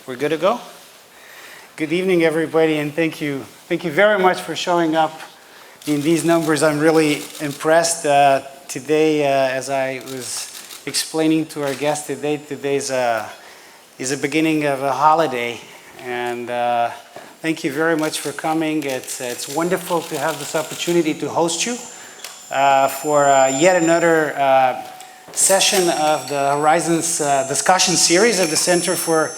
We're good to go? Good evening, everybody, and thank you. Thank you very much for showing up in these numbers. I'm really impressed today, as I was explaining to our guest today, is a beginning of a holiday, and thank you very much for coming. It's wonderful to have this opportunity to host you for yet another session of the Horizons discussion series of the Center for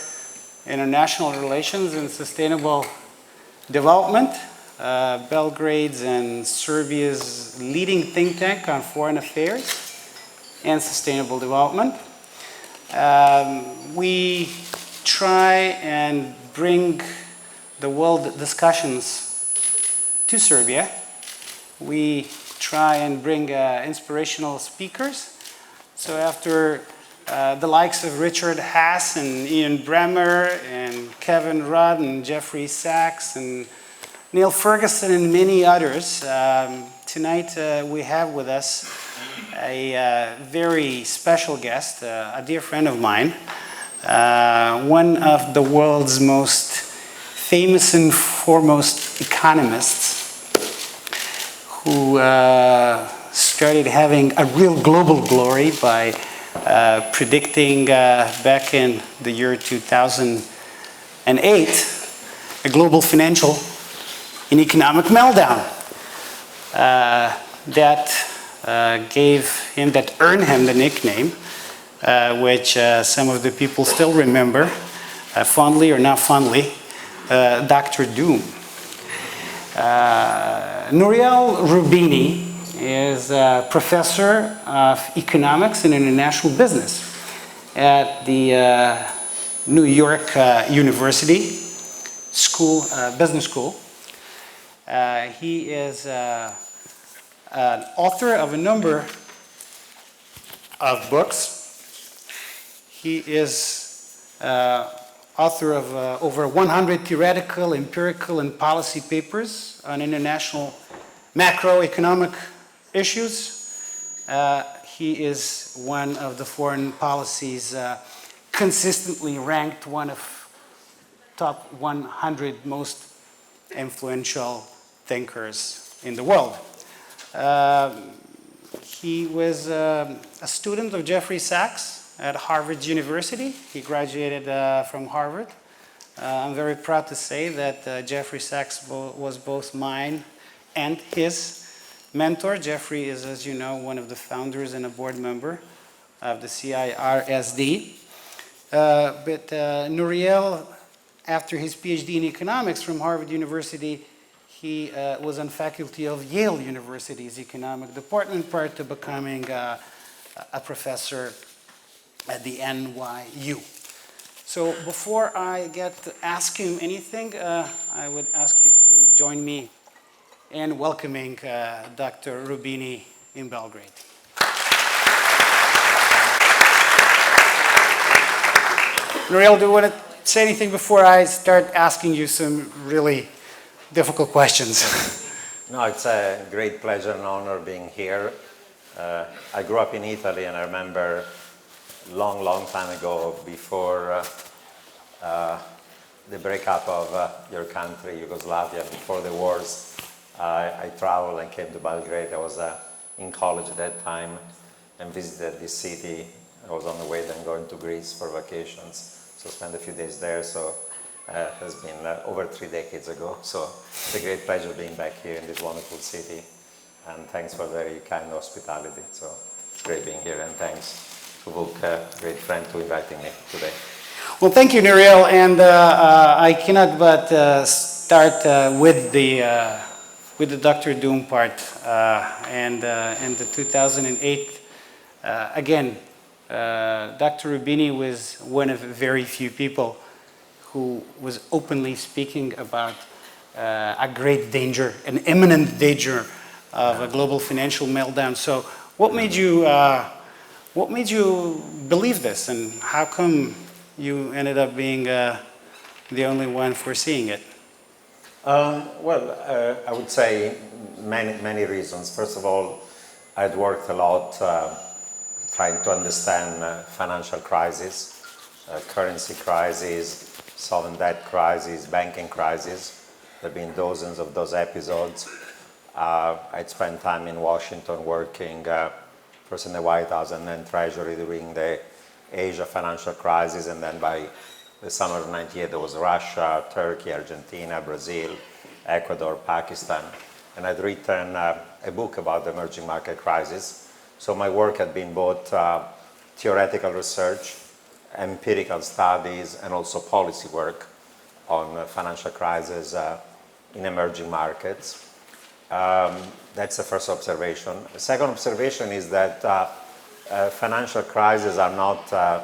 International Relations and Sustainable Development, Belgrade's and Serbia's leading think tank on foreign affairs and sustainable development. We try and bring the world discussions to Serbia. We try and bring inspirational speakers. So after the likes of Richard Haas and Ian Bremmer and Kevin Rudd and Jeffrey Sachs and Neil Ferguson and many others, tonight we have with us a very special guest, a dear friend of mine, one of the world's most famous and foremost economists who started having a real global glory by predicting back in the year 2008 a global financial and economic meltdown that earned him the nickname, which some of the people still remember, fondly or not fondly, Dr. Doom. Nouriel Roubini is a professor of economics and international business at the New York University Business School. He is an author of a number of books. He is author of over 100 theoretical, empirical, and policy papers on international macroeconomic issues. He is one of the foreign policies consistently ranked one of top 100 most influential thinkers in the world. He was a student of Jeffrey Sachs at Harvard University. He graduated from Harvard. I'm very proud to say that Jeffrey Sachs was both mine and his mentor. Jeffrey is, as you know, one of the founders and a board member of the CIRSD. But Nouriel, after his PhD in economics from Harvard University, he was on faculty of Yale University's economic department prior to becoming a professor at the NYU. So before I get to ask him anything, I would ask you to join me in welcoming Dr. Roubini in Belgrade. Nouriel, do you want to say anything before I start asking you some really difficult questions? No, it's a great pleasure and honor being here. I grew up in Italy, and I remember long time ago, before the breakup of your country, Yugoslavia, before the wars, I traveled and came to Belgrade. I was in college at that time and visited this city. I was on the way then going to Greece for vacations, so spent a few days there. So it has been over 3 decades ago. So it's a great pleasure being back here in this wonderful city. And thanks for very kind hospitality. So it's great being here, and thanks to Vuk, great friend, to inviting me today. Well, thank you, Nouriel, and I cannot but start with the with the Dr. Doom part. And in the 2008, again, Dr. Roubini was one of very few people who was openly speaking about a great danger, an imminent danger of a global financial meltdown. So what made you believe this, and how come you ended up being the only one foreseeing it? Well, I would say many reasons. First of all, I'd worked a lot trying to understand financial crisis, currency crisis, sovereign debt crisis, banking crisis. There have been dozens of those episodes. I'd spent time in Washington working first in the White House and then Treasury during the Asia financial crisis, and then by the summer of '98 there was Russia, Turkey, Argentina, Brazil, Ecuador, Pakistan, and I'd written a book about the emerging market crisis. So my work had been both theoretical research, empirical studies, and also policy work on financial crisis in emerging markets. That's the first observation. The second observation is that financial crises are not a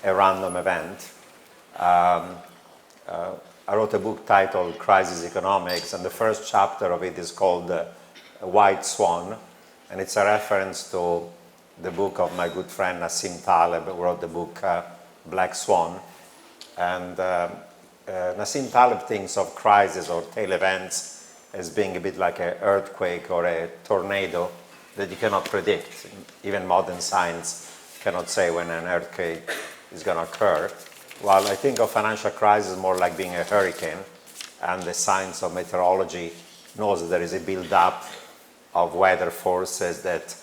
random event. I wrote a book titled Crisis Economics, and the first chapter of it is called White Swan, and it's a reference to the book of my good friend Nassim Taleb, who wrote the book Black Swan. And Nassim Taleb thinks of crises or tail events as being a bit like an earthquake or a tornado that you cannot predict. Even modern science cannot say when an earthquake is going to occur. While I think of financial crisis more like being a hurricane, and the science of meteorology knows that there is a build-up of weather forces that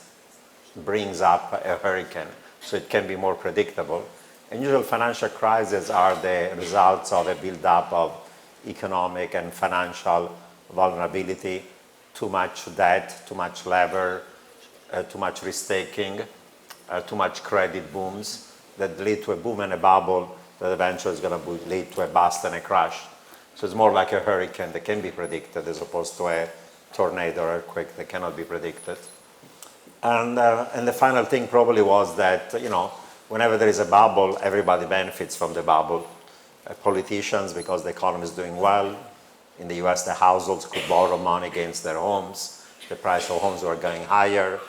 brings up a hurricane, so it can be more predictable. And usual financial crises are the results of a build-up of economic and financial vulnerability, too much debt, too much lever, too much risk-taking, too much credit booms that lead to a boom and a bubble that eventually is going to lead to a bust and a crash. So it's more like a hurricane that can be predicted as opposed to a tornado or earthquake that cannot be predicted. And the final thing probably was that, whenever there is a bubble, everybody benefits from the bubble. Politicians, because the economy is doing well. In the US, the households could borrow money against their homes. The price of homes were going higher.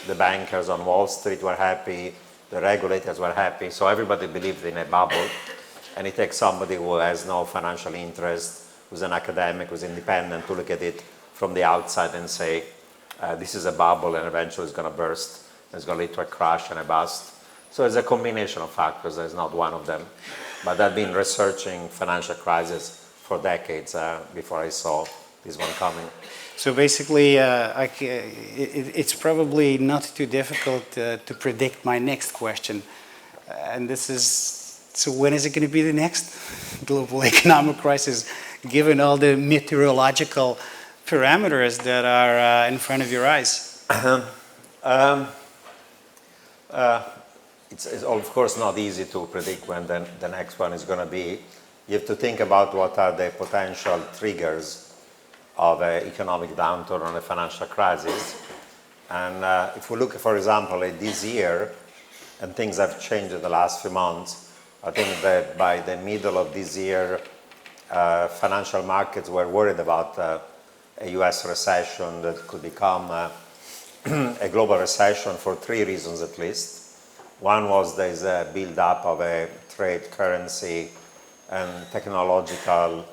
The bankers on Wall Street were happy. The regulators were happy. So everybody believed in a bubble. And it takes somebody who has no financial interest, who's an academic, who's independent, to look at it from the outside and say, this is a bubble and eventually it's going to burst. It's going to lead to a crash and a bust. So it's a combination of factors. There's not one of them. But I've been researching financial crises for decades before I saw this one coming. So basically, it's probably not too difficult to predict my next question. And this is, so when is it going to be the next global economic crisis, given all the meteorological parameters that are in front of your eyes? It's of course not easy to predict when the next one is going to be. You have to think about what are the potential triggers of an economic downturn or a financial crisis. And if we look, for example, at this year, and things have changed in the last few months, I think that by the middle of this year, financial markets were worried about a US recession that could become a global recession for three reasons at least. One was there's a build-up of a trade, currency, and technological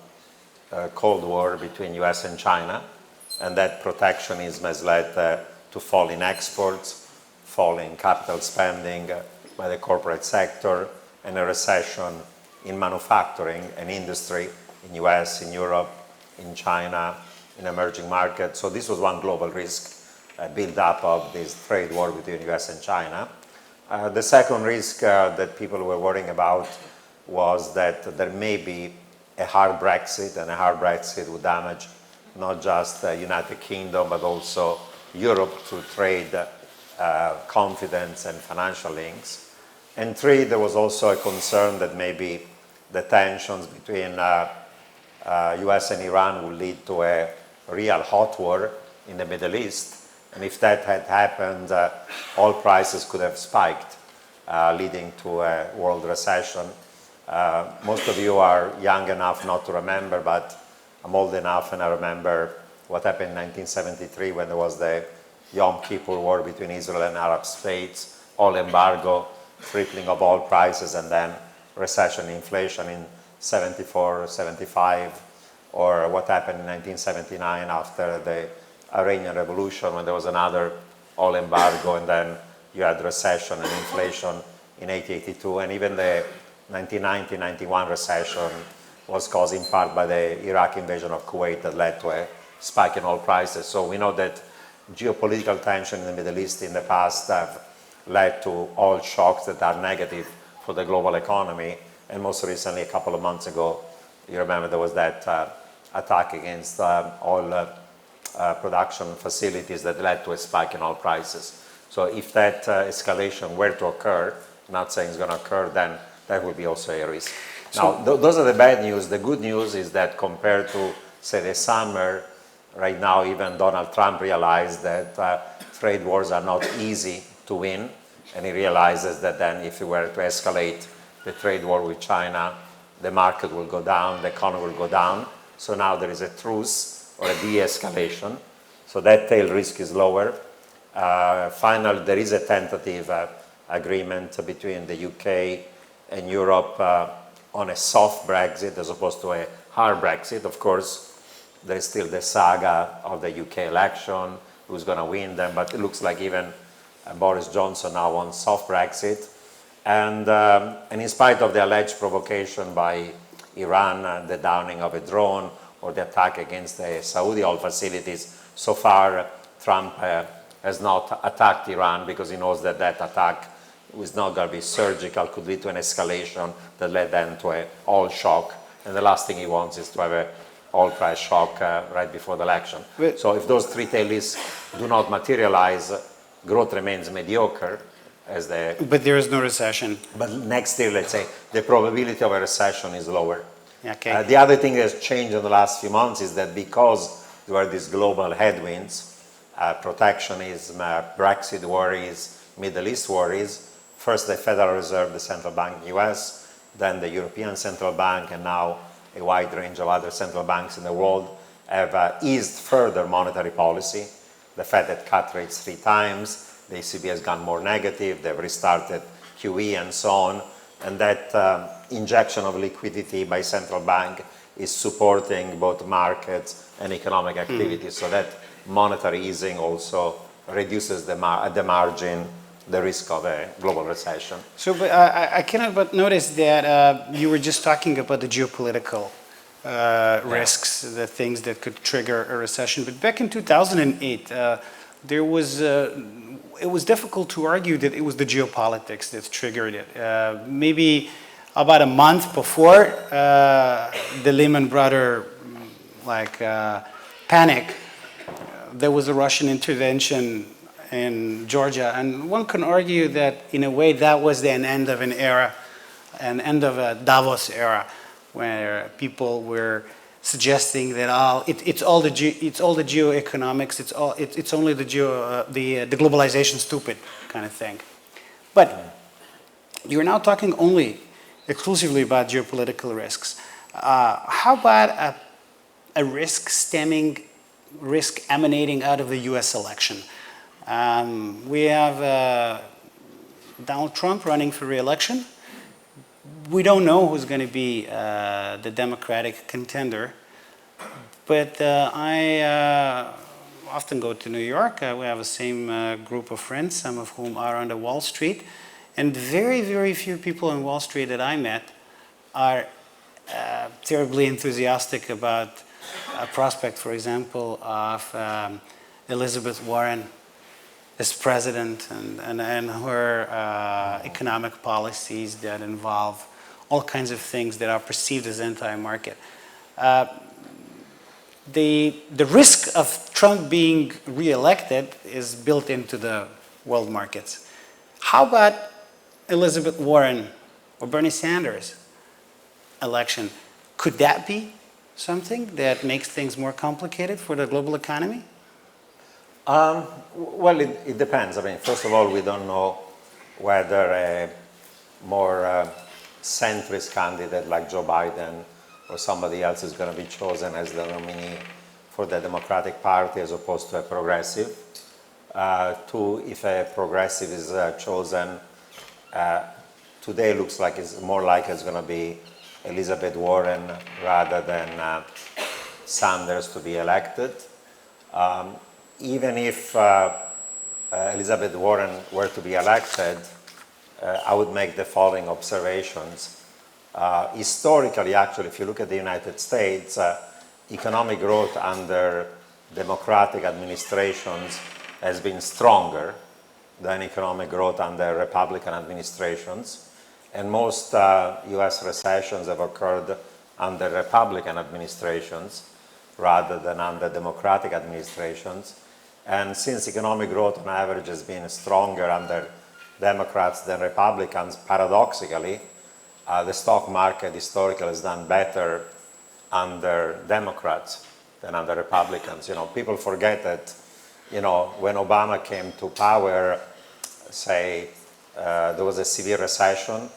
Cold War between US and China, and that protectionism has led to fall in exports, fall in capital spending by the corporate sector, and a recession in manufacturing and industry in US, in Europe, in China, in emerging markets. So this was one global risk, a build-up of this trade war between US and China. The second risk that people were worrying about was that there may be a hard Brexit, and a hard Brexit would damage not just the United Kingdom, but also Europe through trade, confidence, and financial links. And three, there was also a concern that maybe the tensions between US and Iran would lead to a real hot war in the Middle East. And if that had happened, oil prices could have spiked, leading to a world recession. Most of you are young enough not to remember, but I'm old enough and I remember what happened in 1973 when there was the Yom Kippur War between Israel and Arab states, oil embargo, tripling of oil prices, and then recession, inflation in 74, 75, or what happened in 1979 after the Iranian Revolution when there was another oil embargo, and then you had recession and inflation in 1982, and even the 1990-91 recession was caused in part by the Iraq invasion of Kuwait that led to a spike in oil prices. So we know that geopolitical tension in the Middle East in the past have led to oil shocks that are negative for the global economy. And most recently, a couple of months ago, you remember there was that attack against oil production facilities that led to a spike in oil prices. So if that escalation were to occur, not saying it's going to occur, then that would be also a risk. Now, those are the bad news. The good news is that compared to, say, the summer, right now even Donald Trump realized that trade wars are not easy to win, and he realizes that then if he were to escalate the trade war with China, the market will go down, the economy will go down. So now there is a truce or a de-escalation. So that tail risk is lower. Finally, there is a tentative agreement between the UK and Europe on a soft Brexit as opposed to a hard Brexit. Of course, there is still the saga of the UK election, who's going to win them, but it looks like even Boris Johnson now wants soft Brexit. And in spite of the alleged provocation by Iran, the downing of a drone, or the attack against the Saudi oil facilities, so far Trump has not attacked Iran because he knows that that attack was not going to be surgical, could lead to an escalation that led then to an oil shock. And the last thing he wants is to have an oil price shock right before the election. So if those three tail risks do not materialize, growth remains mediocre. But there is no recession. But next year, let's say, the probability of a recession is lower. Okay. The other thing that has changed in the last few months is that because there were these global headwinds, protectionism, Brexit worries, Middle East worries, first the Federal Reserve, the central bank in the US, then the European Central Bank, and now a wide range of other central banks in the world have eased further monetary policy. The Fed had cut rates 3 times. The ECB has gone more negative. They've restarted QE and so on. And that injection of liquidity by central bank is supporting both markets and economic activity. So that monetary easing also reduces at the margin the risk of a global recession. So, but I cannot but notice that you were just talking about the geopolitical risks, the things that could trigger a recession. But back in 2008, there was it was difficult to argue that it was the geopolitics that triggered it. Maybe about a month before the Lehman Brothers panic, there was a Russian intervention in Georgia, and one can argue that in a way that was the end of an era, an end of a Davos era, where people were suggesting that it's all the geoeconomics, it's only the globalization stupid kind of thing. But you're now talking exclusively about geopolitical risks. How about a risk emanating out of the U.S. election? We have Donald Trump running for re-election. We don't know who's going to be the Democratic contender, but I often go to New York. We have the same group of friends, some of whom are on the Wall Street, and very, very few people on Wall Street that I met are terribly enthusiastic about a prospect, for example, of Elizabeth Warren as president and her economic policies that involve all kinds of things that are perceived as anti-market. The risk of Trump being re-elected is built into the world markets. How about Elizabeth Warren or Bernie Sanders election? Could that be something that makes things more complicated for the global economy? Well, it depends. I mean, first of all, we don't know whether a more centrist candidate like Joe Biden or somebody else is going to be chosen as the nominee for the Democratic Party as opposed to a progressive. Two, if a progressive is chosen, today looks like it's more likely it's going to be Elizabeth Warren rather than Sanders to be elected. Even if Elizabeth Warren were to be elected, I would make the following observations. Historically, actually, if you look at the United States, economic growth under Democratic administrations has been stronger than economic growth under Republican administrations. And most US recessions have occurred under Republican administrations rather than under Democratic administrations. And since economic growth on average has been stronger under Democrats than Republicans, paradoxically, the stock market historically has done better under Democrats than under Republicans. You know, people forget that, you know, when Obama came to power, say, there was a severe recession,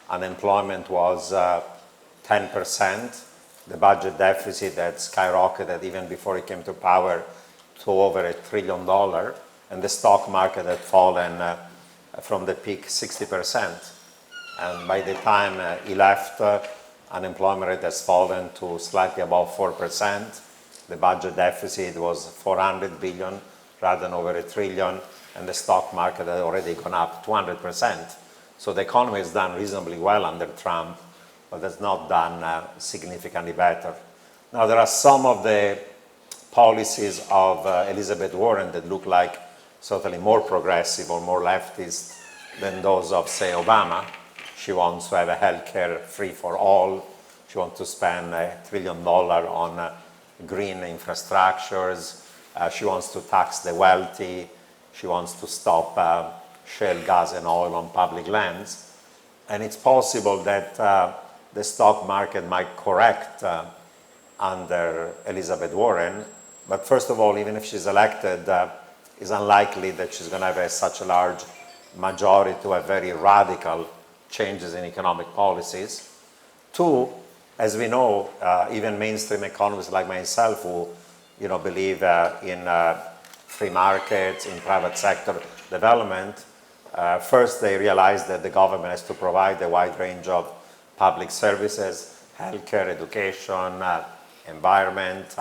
unemployment was 10%, the budget deficit had skyrocketed even before he came to power to over $1 trillion, and the stock market had fallen from the peak 60%. And by the time he left, unemployment rate has fallen to slightly above 4%. The budget deficit was 400 billion rather than over $1 trillion, and the stock market had already gone up 200%. So the economy has done reasonably well under Trump, but has not done significantly better. Now, there are some of the policies of Elizabeth Warren that look like certainly more progressive or more leftist than those of, say, Obama. She wants to have a healthcare free for all. She wants to spend $1 trillion on green infrastructures. She wants to tax the wealthy. She wants to stop shale gas and oil on public lands. And it's possible that the stock market might correct under Elizabeth Warren. But first of all, even if she's elected, it's unlikely that she's going to have such a large majority to have very radical changes in economic policies. Two, as we know, even mainstream economists like myself who believe in free markets, in private sector development, first they realize that the government has to provide a wide range of public services, healthcare, education, environment,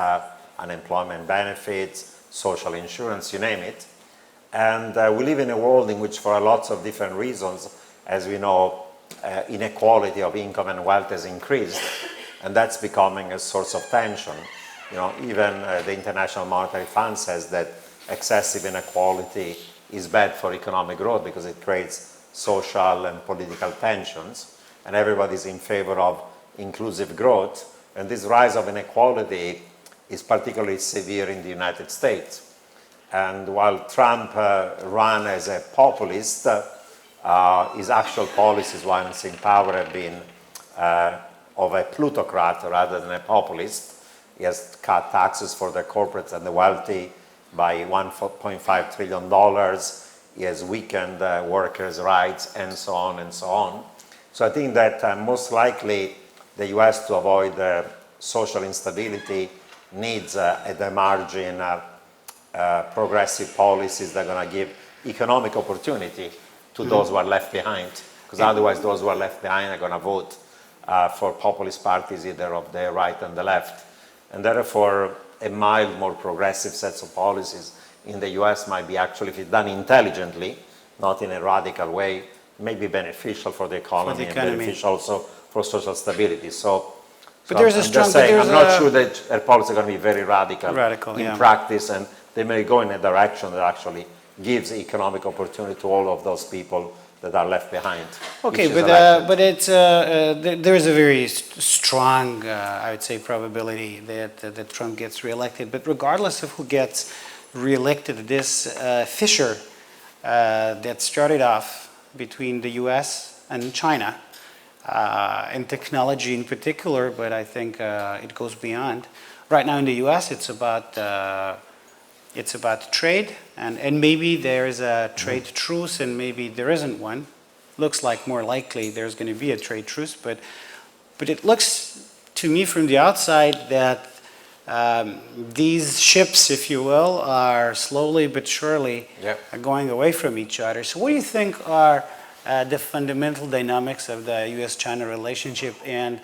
unemployment benefits, social insurance, you name it. And we live in a world in which, for lots of different reasons, as we know, inequality of income and wealth has increased, and that's becoming a source of tension. Even the International Monetary Fund says that excessive inequality is bad for economic growth because it creates social and political tensions, and everybody's in favor of inclusive growth. And this rise of inequality is particularly severe in the United States. And while Trump ran as a populist, his actual policies once in power have been of a plutocrat rather than a populist. He has cut taxes for the corporates and the wealthy by $1.5 trillion. He has weakened workers' rights, and so on and so on. So I think that most likely the US, to avoid social instability, needs at the margin progressive policies that are going to give economic opportunity to those who are left behind, because otherwise those who are left behind are going to vote for populist parties either of the right and the left. And therefore, a mild, more progressive set of policies in the US might be actually, if it's done intelligently, not in a radical way, may be beneficial for the economy, and beneficial also for social stability. But there's a strong, I'm not sure that her policies are going to be very radical in yeah. practice, and they may go in a direction that actually gives economic opportunity to all of those people that are left behind. Okay, but it's there is a very strong, I would say, probability that Trump gets reelected. But regardless of who gets reelected, this fissure that started off between the U.S. and China in technology in particular, but I think it goes beyond. Right now in the U.S., it's about trade, and maybe there's a trade truce, and maybe there isn't one. Looks like more likely there's going to be a trade truce, but it looks to me from the outside that these ships, if you will, are slowly but surely going away from each other. So what do you think are the fundamental dynamics of the U.S.-China relationship, and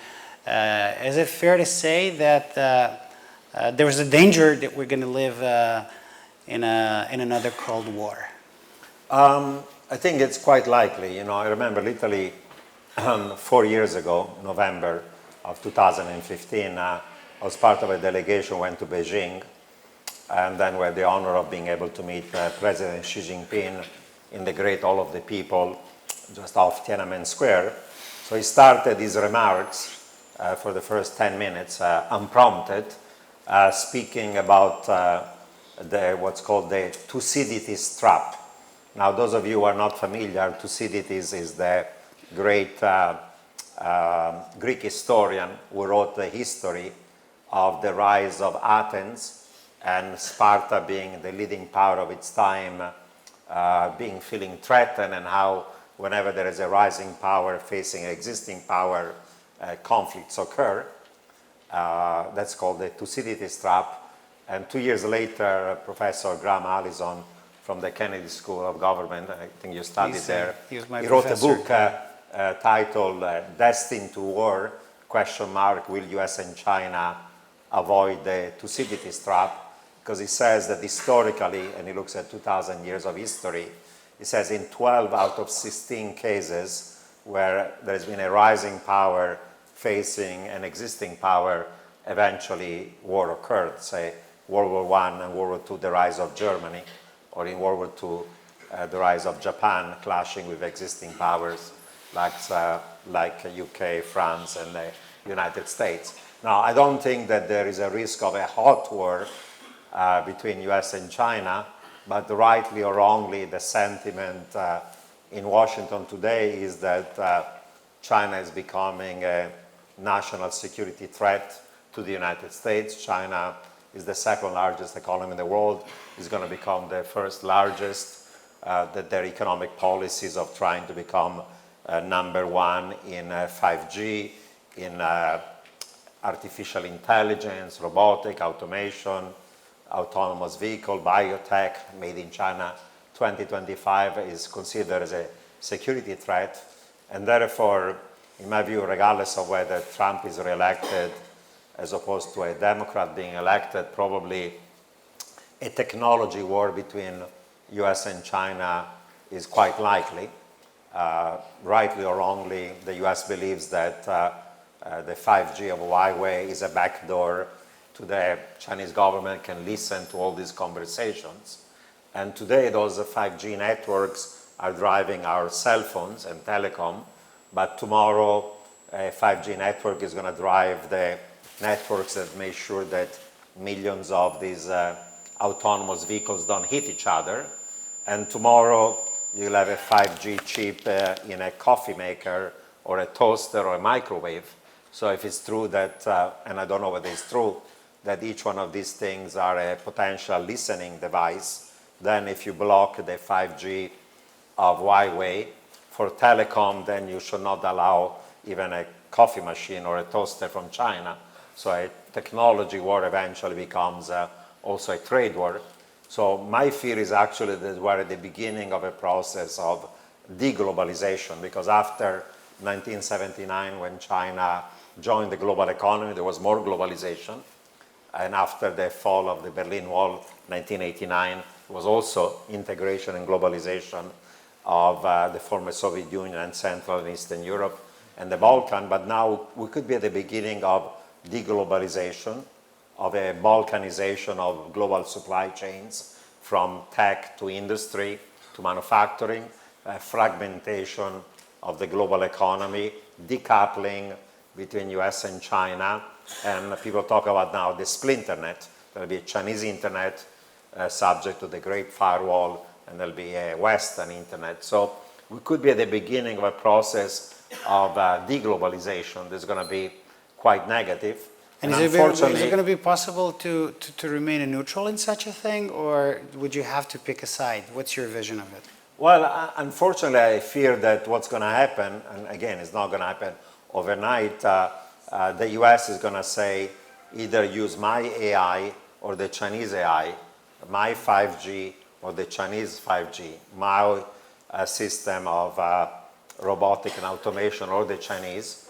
is it fair to say that there is a danger that we're going to live in another Cold War? I think it's quite likely. I remember literally 4 years ago, November of 2015, I was part of a delegation, went to Beijing, and then we had the honor of being able to meet President Xi Jinping in the Great Hall of the People, just off Tiananmen Square. So he started his remarks for the first 10 minutes, unprompted, speaking about what's called the Thucydides trap. Now, those of you who are not familiar, Thucydides is the great Greek historian who wrote the history of the rise of Athens and Sparta being the leading power of its time, feeling threatened, and how whenever there is a rising power facing an existing power, conflicts occur. That's called the Thucydides trap. And 2 years later, Professor Graham Allison from the Kennedy School of Government, I think you studied there, he wrote a book titled Destined to War, ? Will US and China avoid the Thucydides trap? Because he says that historically, and he looks at 2,000 years of history, he says in 12 out of 16 cases where there's been a rising power facing an existing power, eventually war occurred. Say World War I and World War II, the rise of Germany, or in World War II, the rise of Japan clashing with existing powers like UK, France, and the United States. Now, I don't think that there is a risk of a hot war between US and China, but rightly or wrongly, the sentiment in Washington today is that China is becoming a national security threat to the United States. China is the second largest economy in the world, is going to become the first largest, that their economic policies of trying to become number one in 5G, in artificial intelligence, robotic, automation, autonomous vehicle, biotech, made in China 2025 is considered as a security threat. And therefore, in my view, regardless of whether Trump is reelected as opposed to a Democrat being elected, probably a technology war between US and China is quite likely. Rightly or wrongly, the US believes that the 5G of Huawei is a backdoor to the Chinese government, can listen to all these conversations. And today, those 5G networks are driving our cell phones and telecom, but tomorrow, a 5G network is going to drive the networks that make sure that millions of these autonomous vehicles don't hit each other. And tomorrow, you'll have a 5G chip in a coffee maker or a toaster or a microwave. So if it's true that, and I don't know whether it's true, that each one of these things are a potential listening device, then if you block the 5G of Huawei for telecom, then you should not allow even a coffee machine or a toaster from China. So a technology war eventually becomes also a trade war. So my fear is actually that we're at the beginning of a process of deglobalization, because after 1979, when China joined the global economy, there was more globalization. And after the fall of the Berlin Wall, 1989, was also integration and globalization of the former Soviet Union and Central and Eastern Europe and the Balkan. But now we could be at the beginning of deglobalization, of a balkanization of global supply chains, from tech to industry to manufacturing, fragmentation of the global economy, decoupling between US and China. And people talk about now the splinternet. There'll be a Chinese internet subject to the Great Firewall, and there'll be a Western internet. So we could be at the beginning of a process of deglobalization that's going to be quite negative. And is it going to be possible to remain a neutral in such a thing, or would you have to pick a side? What's your vision of it? Well, unfortunately, I fear that what's going to happen, and again, it's not going to happen overnight, the US is going to say either use my AI or the Chinese AI, my 5G or the Chinese 5G, my system of robotic and automation or the Chinese.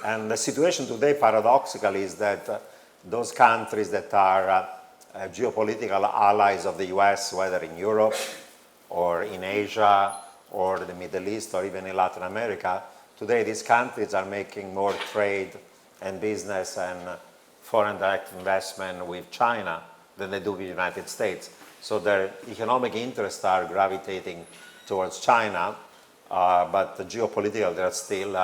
And the situation today, paradoxically, is that those countries that are geopolitical allies of the US, whether in Europe or in Asia or the Middle East or even in Latin America, today these countries are making more trade and business and foreign direct investment with China than they do with the United States. So their economic interests are gravitating towards China, but geopolitically they're still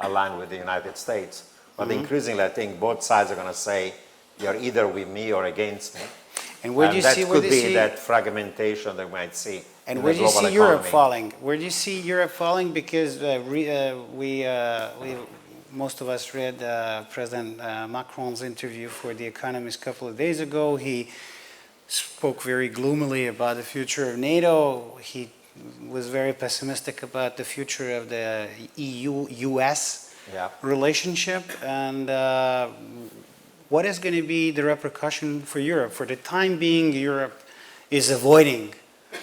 aligned with the United States. But increasingly, I think both sides are going to say, you're either with me or against me. And where do you see could be that fragmentation that we might see. And where do you see Europe falling? Where do you see Europe falling? Because most of us read President Macron's interview for The Economist a couple of days ago. He spoke very gloomily about the future of NATO. He was very pessimistic about the future of the EU-US relationship. And what is going to be the repercussion for Europe? For the time being, Europe is avoiding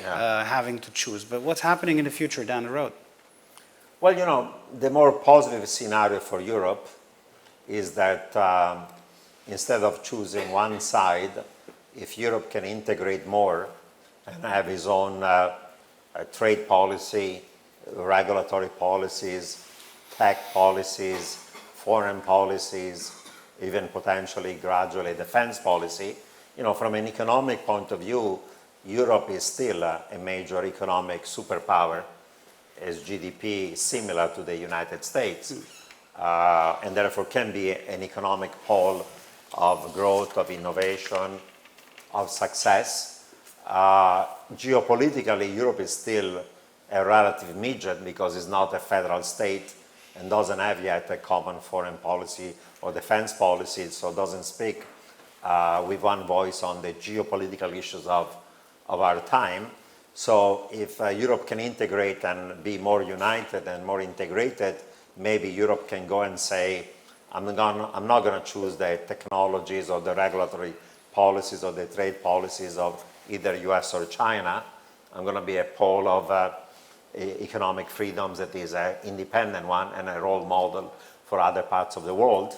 having to choose. But what's happening in the future down the road? Well, you know, the more positive scenario for Europe is that instead of choosing one side, if Europe can integrate more and have its own trade policy, regulatory policies, tech policies, foreign policies, even potentially gradually defense policy, you know, from an economic point of view, Europe is still a major economic superpower, as GDP similar to the United States, and therefore can be an economic pole of growth, of innovation, of success. Geopolitically, Europe is still a relative midget because it's not a federal state and doesn't have yet a common foreign policy or defense policy, so doesn't speak with one voice on the geopolitical issues of our time. So if Europe can integrate and be more united and more integrated, maybe Europe can go and say, I'm not going to choose the technologies or the regulatory policies or the trade policies of either US or China. I'm going to be a pole of economic freedoms that is an independent one and a role model for other parts of the world.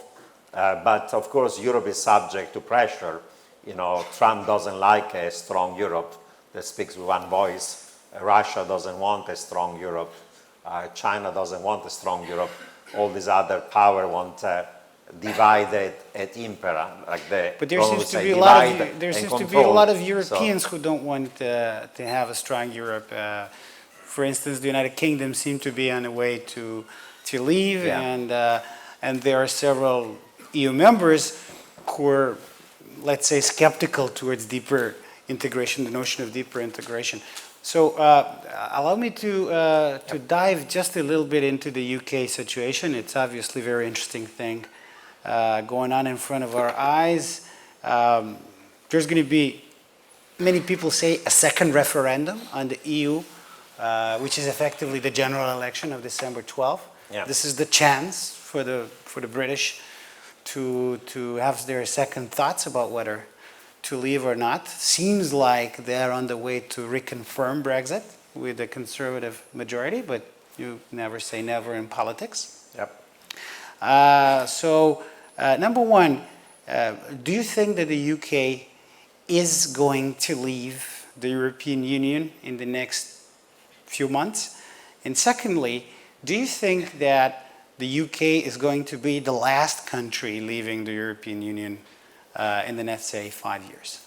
But of course, Europe is subject to pressure. You know, Trump doesn't like a strong Europe that speaks with one voice. Russia doesn't want a strong Europe. China doesn't want a strong Europe. All these other powers want divided et impera, like the But there seems to be a lot of Europeans who don't want to have a strong Europe. For instance, the United Kingdom seemed to be on the way to leave, and there are several EU members who are, let's say, skeptical towards deeper integration, the notion of deeper integration. So allow me to dive just a little bit into the UK situation. It's obviously a very interesting thing going on in front of our eyes. There's going to be, many people say, a second referendum on the EU, which is effectively the general election of December 12th. Yeah. This is the chance for the British to have their second thoughts about whether to leave or not. Seems like they're on the way to reconfirm Brexit with a Conservative majority, but you never say never in politics. Yep. So, number one, do you think that the UK is going to leave the European Union in the next few months? And secondly, do you think that the UK is going to be the last country leaving the European Union in the next, say, 5 years?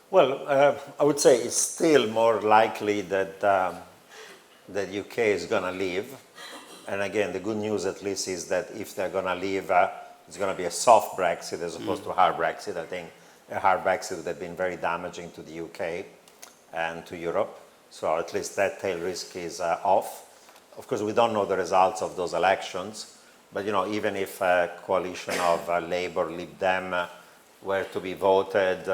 Well, I would say it's still more likely that the UK is going to leave. And again, the good news at least is that if they're going to leave, it's going to be a soft Brexit as opposed to a hard Brexit. I think a hard Brexit would have been very damaging to the UK and to Europe. So at least that tail risk is off. Of course, we don't know the results of those elections, but even if a coalition of Labour, Lib Dem were to be voted,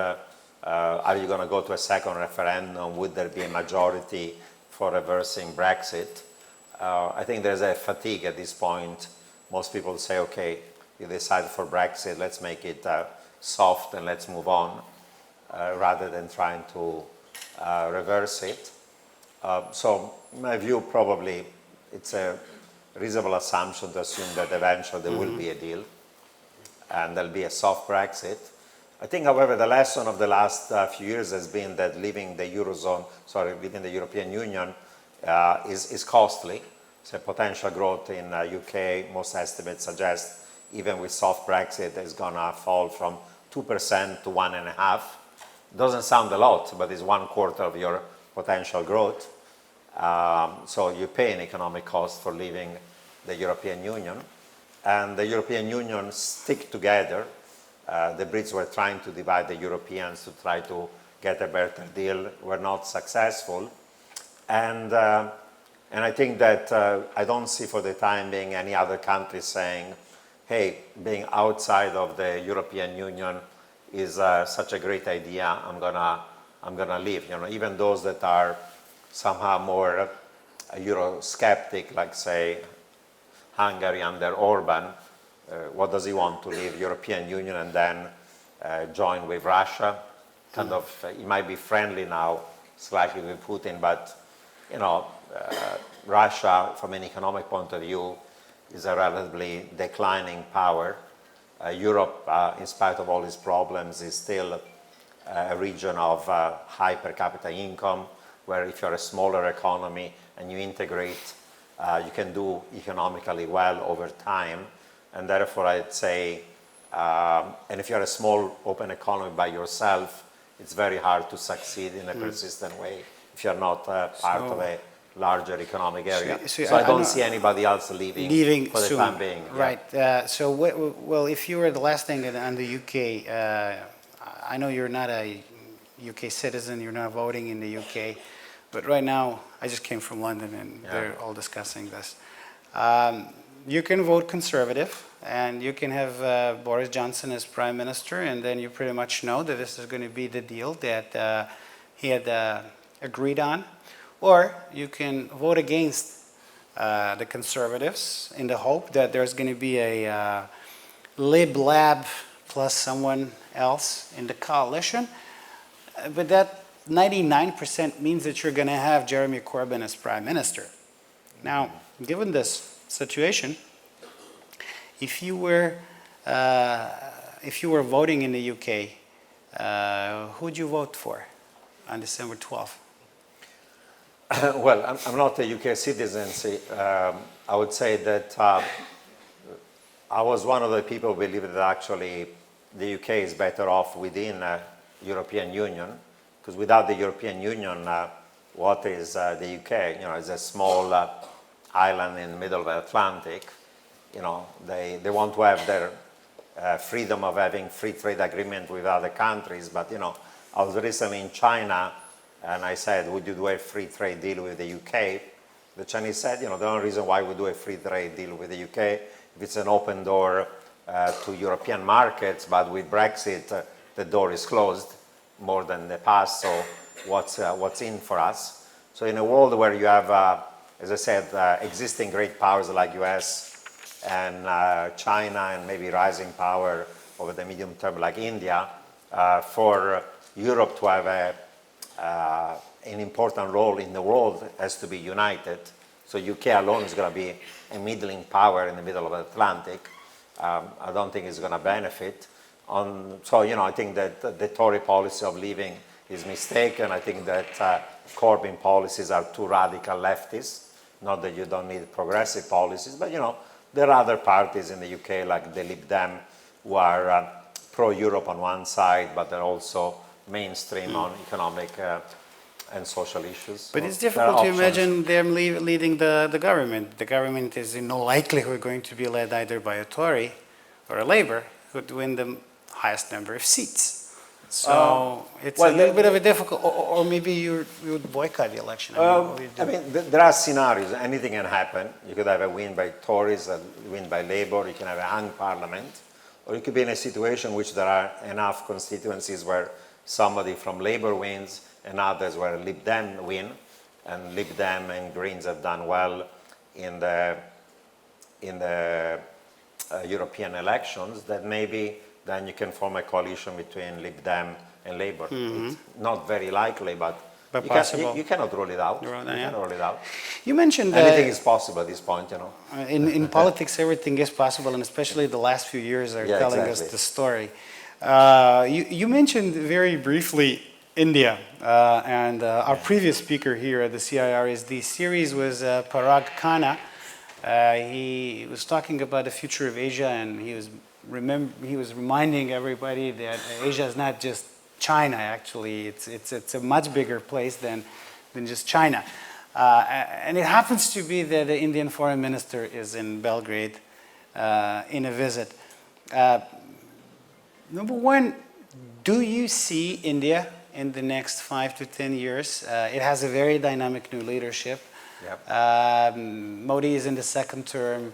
are you going to go to a second referendum? Would there be a majority for reversing Brexit? I think there's a fatigue at this point. Most people say, okay, you decided for Brexit, let's make it soft and let's move on, rather than trying to reverse it. So in my view, probably it's a reasonable assumption to assume that eventually there will be a deal and there'll be a soft Brexit. I think, however, the lesson of the last few years has been that leaving the leaving the European Union is costly. So potential growth in UK, most estimates suggest, even with soft Brexit, is going to fall from 2% to 1.5%. Doesn't sound a lot, but it's 1/4 of your potential growth. So you pay an economic cost for leaving the European Union. And the European Union stick together. The Brits were trying to divide the Europeans to try to get a better deal, were not successful. And I think that I don't see for the time being any other country saying, hey, being outside of the European Union is such a great idea, I'm gonna leave. Even those that are somehow more Eurosceptic, like say Hungary under Orban, what does he want to leave European Union and then join with Russia? Kind of, he might be friendly now, slightly with Putin, but Russia, from an economic point of view, is a relatively declining power. Europe, in spite of all its problems, is still a region of high per capita income, where if you're a smaller economy and you integrate, you can do economically well over time. And therefore, I'd say, and if you're a small open economy by yourself, it's very hard to succeed in a persistent way if you're not part of a larger economic area. So I don't see anybody else leaving for the soon. time being. Right. Well, if you were the last thing on the UK, I know you're not a UK citizen, you're not voting in the UK, but right now, I just came from London and they're all discussing this. You can vote Conservative and you can have Boris Johnson as Prime Minister, and then you pretty much know that this is going to be the deal that he had agreed on. Or you can vote against the Conservatives in the hope that there's going to be a Lib Lab plus someone else in the coalition. But that 99% means that you're going to have Jeremy Corbyn as Prime Minister. Now, given this situation, if you were voting in the UK, who would you vote for on December 12th? Well, I'm not a UK citizen. I would say that I was one of the people who believed that actually the UK is better off within the European Union, because without the European Union, what is the UK? It's a small island in the middle of the Atlantic. They want to have their freedom of having free trade agreement with other countries, but I was recently in China. And I said, would you do a free trade deal with the UK? The Chinese said, the only reason why we do a free trade deal with the UK, if it's an open door to European markets, but with Brexit, the door is closed more than the past, so what's in for us? So in a world where you have, as I said, existing great powers like US and China and maybe rising power over the medium term like India, for Europe to have an important role in the world has to be united. So UK alone is going to be a middling power in the middle of the Atlantic. I don't think it's going to benefit. So I think that the Tory policy of leaving is mistaken. I think that Corbyn policies are too radical leftist. Not that you don't need progressive policies, but there are other parties in the UK like the Lib Dem who are pro-Europe on one side, but they're also mainstream on economic and social issues. But it's difficult to imagine them leading the government. The government is in no likelihood going to be led either by a Tory or a Labour who would win the highest number of seats. So it's well, a little bit of a difficult, or maybe you would boycott the election. I mean, what would you do? I mean, there are scenarios. Anything can happen. You could have a win by Tories, a win by Labour. You can have a hung parliament, or you could be in a situation in which there are enough constituencies where somebody from Labour wins and others where Lib Dem win, and Lib Dem and Greens have done well in the European elections. That maybe then you can form a coalition between Lib Dem and Labour. It's not very likely, but possible. you cannot rule it out. Yeah. You cannot rule it out. You mentioned Anything is possible at this point, you know. in politics, everything is possible, and especially the last few years are telling us exactly. the story. You mentioned very briefly India, and our previous speaker here at the CIRSD series was Parag Khanna. He was talking about the future of Asia, and he was reminding everybody that Asia is not just China. Actually, it's a much bigger place than just China. And it happens to be that the Indian foreign minister is in Belgrade in a visit. Number one, do you see India in the next 5 to 10 years? It has a very dynamic new leadership. Yep. Modi is in the second term.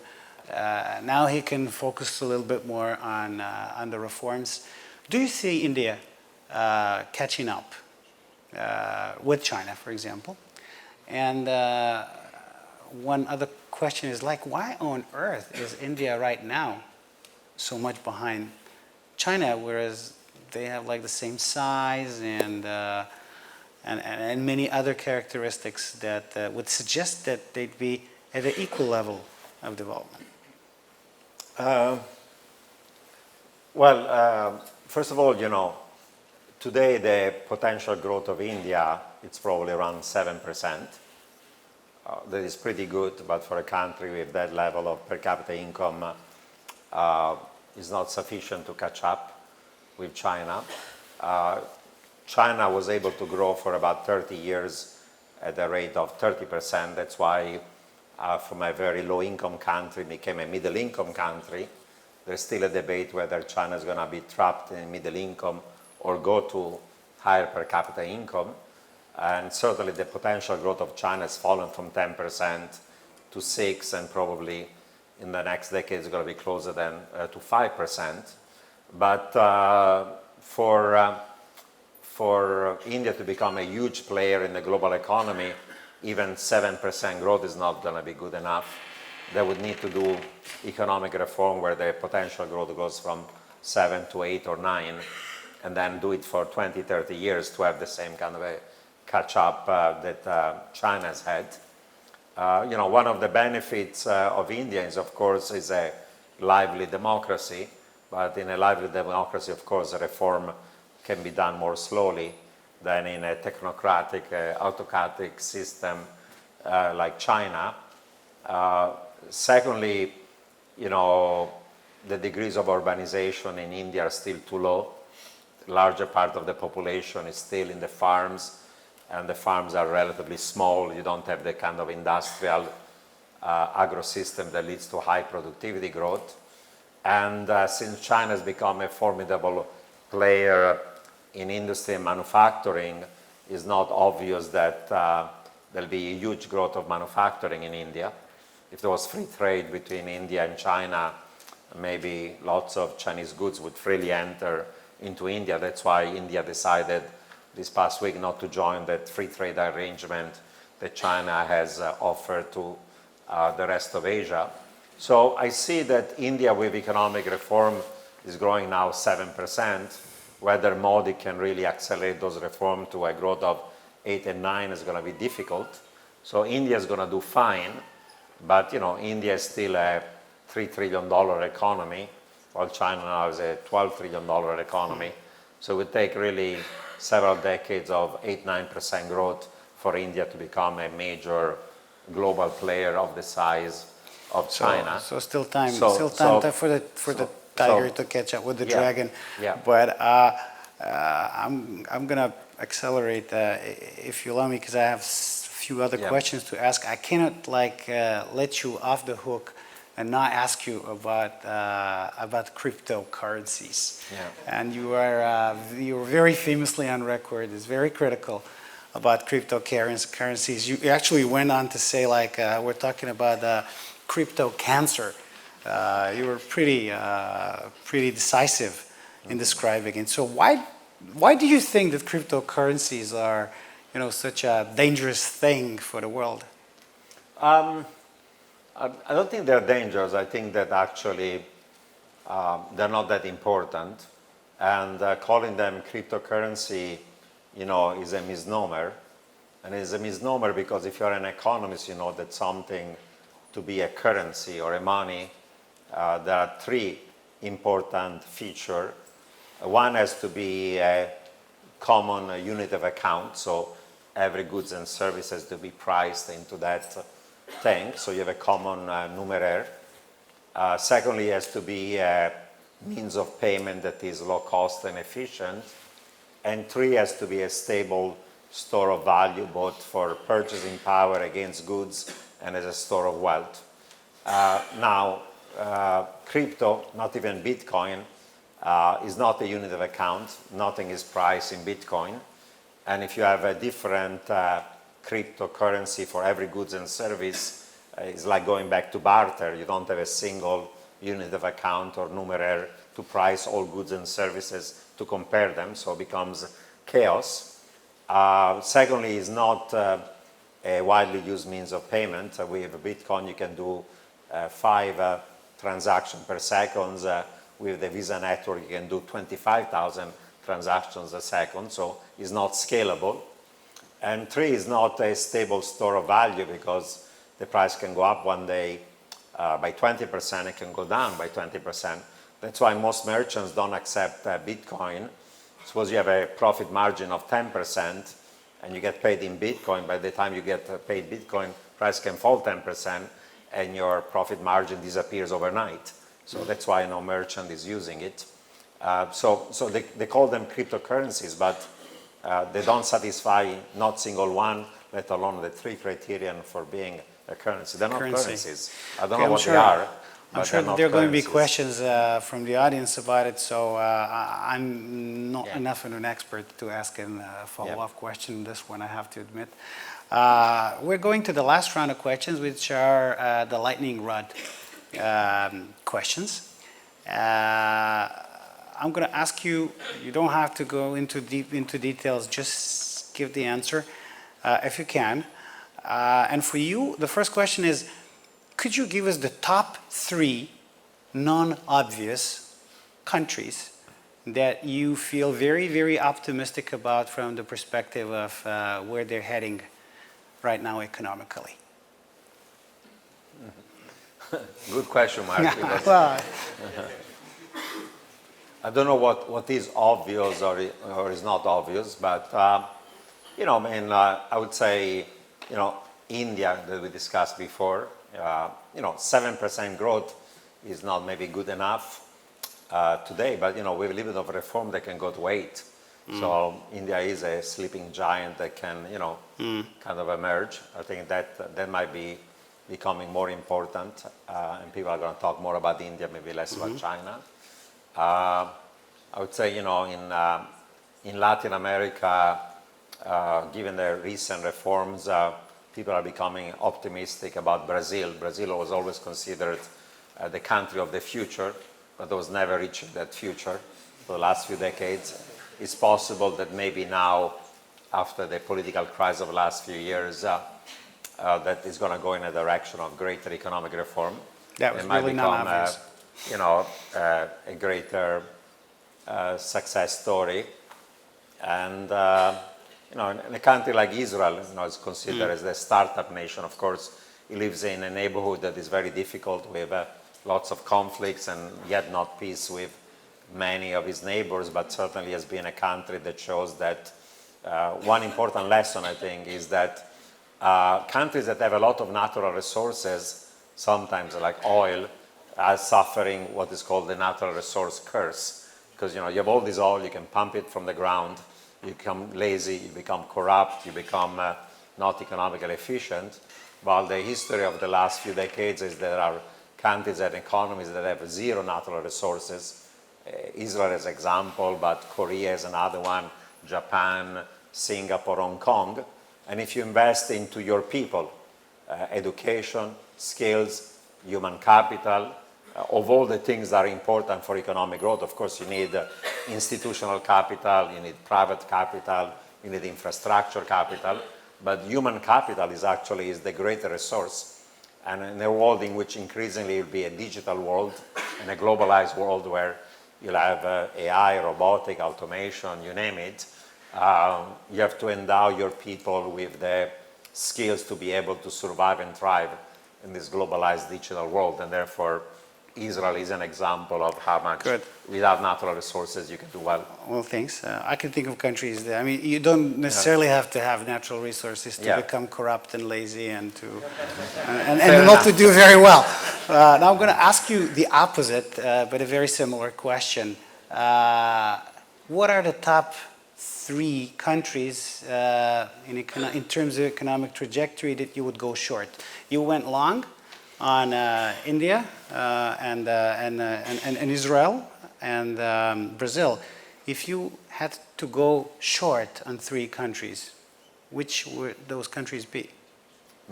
Now he can focus a little bit more on the reforms. Do you see India catching up with China, for example? And one other question is like, why on earth is India right now so much behind China, whereas they have like the same size and many other characteristics that would suggest that they'd be at an equal level of development? First of all, you know, today the potential growth of India, it's probably around 7%. That is pretty good, but for a country with that level of per capita income, is not sufficient to catch up with China. China was able to grow for about 30 years at the rate of 30%. That's why from a very low-income country became a middle-income country. There's still a debate whether China is going to be trapped in middle income or go to higher per capita income. And certainly the potential growth of China has fallen from 10% to 6%, and probably in the next decade is going to be closer than to 5%. But for India to become a huge player in the global economy, even 7% growth is not going to be good enough. They would need to do economic reform where the potential growth goes from 7 to 8 or 9, and then do it for 20, 30 years to have the same kind of a catch-up that China has had. You know, one of the benefits of India is, of course, is a lively democracy. But in a lively democracy, of course, reform can be done more slowly than in a technocratic, autocratic system like China. Secondly, you know, the degrees of urbanization in India are still too low. The larger part of the population is still in the farms, and the farms are relatively small. You don't have the kind of industrial agro-system that leads to high productivity growth. And since China has become a formidable player in industry and manufacturing, it's not obvious that there'll be a huge growth of manufacturing in India. If there was free trade between India and China, maybe lots of Chinese goods would freely enter into India. That's why India decided this past week not to join that free trade arrangement that China has offered to the rest of Asia. So I see that India with economic reform is growing now 7%. Whether Modi can really accelerate those reforms to a growth of 8 and 9 is going to be difficult. So India is going to do fine, but you know, India is still a $3 trillion economy, while China now is a $12 trillion economy. So it would take really several decades of 8-9% growth for India to become a major global player of the size of China. So still time for the tiger to catch up with the dragon. Yeah. But I'm gonna accelerate if you allow me, because I have a few other questions to ask. I cannot let you off the hook and not ask you about cryptocurrencies. Yeah. And you were very famously on record as very critical about cryptocurrencies. You actually went on to say, like, we're talking about crypto cancer. You were pretty decisive in describing it. So why do you think that cryptocurrencies are, such a dangerous thing for the world? I don't think they're dangerous. I think that actually they're not that important. And calling them cryptocurrency, is a misnomer. And it's a misnomer because if you're an economist, you know that something to be a currency or a money, there are three important features. One has to be a common unit of account, so every goods and service has to be priced into that thing, so you have a common numeraire. Secondly, it has to be a means of payment that is low cost and efficient. And three, has to be a stable store of value, both for purchasing power against goods and as a store of wealth. Now, crypto, not even Bitcoin, is not a unit of account. Nothing is priced in Bitcoin. And if you have a different cryptocurrency for every goods and service, it's like going back to barter. You don't have a single unit of account or numeraire to price all goods and services to compare them, so it becomes chaos. Secondly, it's not a widely used means of payment. With Bitcoin, you can do 5 transactions per second. With the Visa network, you can do 25,000 transactions a second, so it's not scalable. And three, is not a stable store of value because the price can go up one day by 20%, it can go down by 20%. That's why most merchants don't accept Bitcoin. Suppose you have a profit margin of 10% and you get paid in Bitcoin. By the time you get paid Bitcoin, price can fall 10% and your profit margin disappears overnight. So that's why no merchant is using it. So they call them cryptocurrencies, but they don't satisfy not single one, let alone the 3 criterion for being a currency. They're not currencies. I don't know what they are. I'm sure that there are going to be questions from the audience about it, so I'm not enough of an expert to ask a follow-up question. This one, I have to admit. We're going to the last round of questions, which are the lightning rod questions. I'm going to ask you, you don't have to go into details, just give the answer if you can. And for you, the first question is, could you give us the top 3 non-obvious countries that you feel very, very optimistic about from the perspective of where they're heading right now economically? Good question, Mark. Well, I don't know what is obvious or is not obvious, but I would say, India that we discussed before, 7% growth is not maybe good enough today, but we have a little bit of reform that can go to 8. So India is a sleeping giant that can, kind of emerge. I think that might be becoming more important, and people are going to talk more about India, maybe less about China. I would say, in Latin America, given the recent reforms, people are becoming optimistic about Brazil. Brazil was always considered the country of the future, but was never reaching that future for the last few decades. It's possible that maybe now, after the political crisis of the last few years, that is going to go in a direction of greater economic reform. That was really not obvious. A greater success story. And in a country like Israel, is considered as the startup nation. Of course, it lives in a neighborhood that is very difficult with lots of conflicts and yet not peace with many of his neighbors, but certainly has been a country that shows that one important lesson, I think, is that countries that have a lot of natural resources, sometimes like oil, are suffering what is called the natural resource curse. Because you have all this oil, you can pump it from the ground, you become lazy, you become corrupt, you become not economically efficient. While the history of the last few decades is there are countries and economies that have zero natural resources. Israel as an example, but Korea is another one, Japan, Singapore, Hong Kong. And if you invest into your people, education, skills, human capital, of all the things that are important for economic growth, of course you need institutional capital, you need private capital, you need infrastructure capital, but human capital is actually the greater resource. And in a world in which increasingly it will be a digital world and a globalized world where you'll have AI, robotic, automation, you name it, you have to endow your people with the skills to be able to survive and thrive in this globalized digital world. And therefore, Israel is an example of how much without natural resources you can do well. Well, thanks. I can think of countries that, I mean, you don't necessarily have to have natural resources to become corrupt and lazy and to and not to do very well. Now I'm going to ask you the opposite, but a very similar question. What are the top 3 countries in terms of economic trajectory that you would go short? You went long on India and Israel and Brazil. If you had to go short on 3 countries, which would those countries be?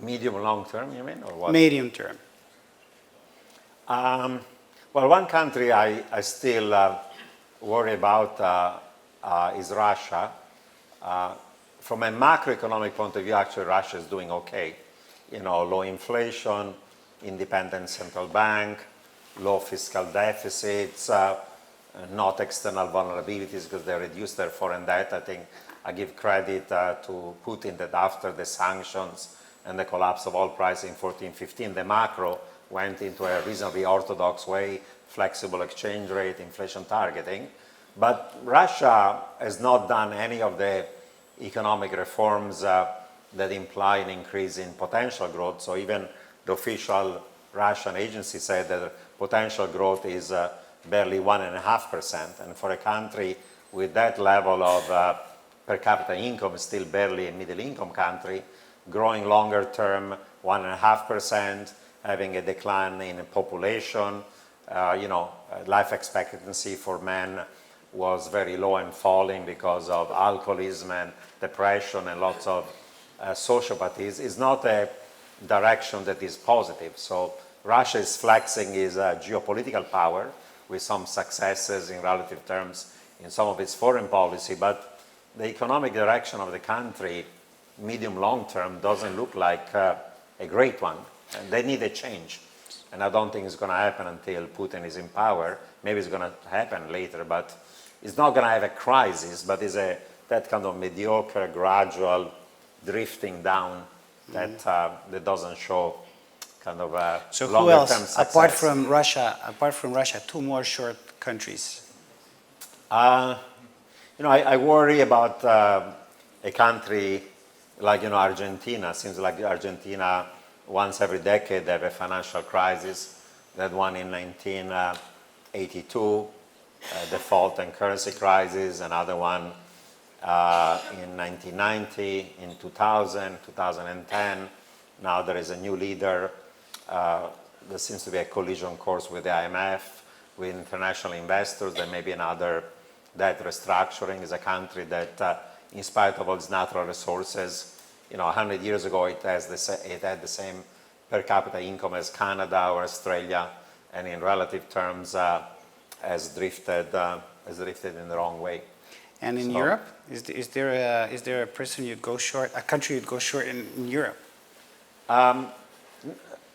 Medium, long term, you mean, or what? Medium term. Well, one country I still worry about is Russia. From a macroeconomic point of view, actually, Russia is doing okay. You know, low inflation, independent central bank, low fiscal deficits, not external vulnerabilities because they reduced their foreign debt. I think I give credit to Putin that after the sanctions and the collapse of oil price in 14-15, the macro went into a reasonably orthodox way, flexible exchange rate, inflation targeting. But Russia has not done any of the economic reforms that imply an increase in potential growth. So even the official Russian agency said that potential growth is barely 1.5%. And for a country with that level of per capita income, still barely a middle income country, growing longer term 1.5%, having a decline in population, life expectancy for men was very low and falling because of alcoholism and depression and lots of sociopathies, is not a direction that is positive. So Russia is flexing its geopolitical power with some successes in relative terms in some of its foreign policy, but the economic direction of the country, medium long term, doesn't look like a great one. And they need a change. And I don't think it's going to happen until Putin is in power. Maybe it's going to happen later, but it's not going to have a crisis, but it's that kind of mediocre, gradual drifting down that doesn't show kind of a so longer-term who else, success. apart from Russia, 2 more short countries? I worry about a country like Argentina. Seems like Argentina, once every decade, they have a financial crisis. That one in 1982, default and currency crisis. Another one in 1990, in 2000, 2010. Now there is a new leader. There seems to be a collision course with the IMF, with international investors. There may be another debt restructuring. Is a country that, in spite of all its natural resources, 100 years ago it had the same per capita income as Canada or Australia, and in relative terms has drifted in the wrong way. And in Europe, is there a person you'd go short, a country you'd go short in Europe?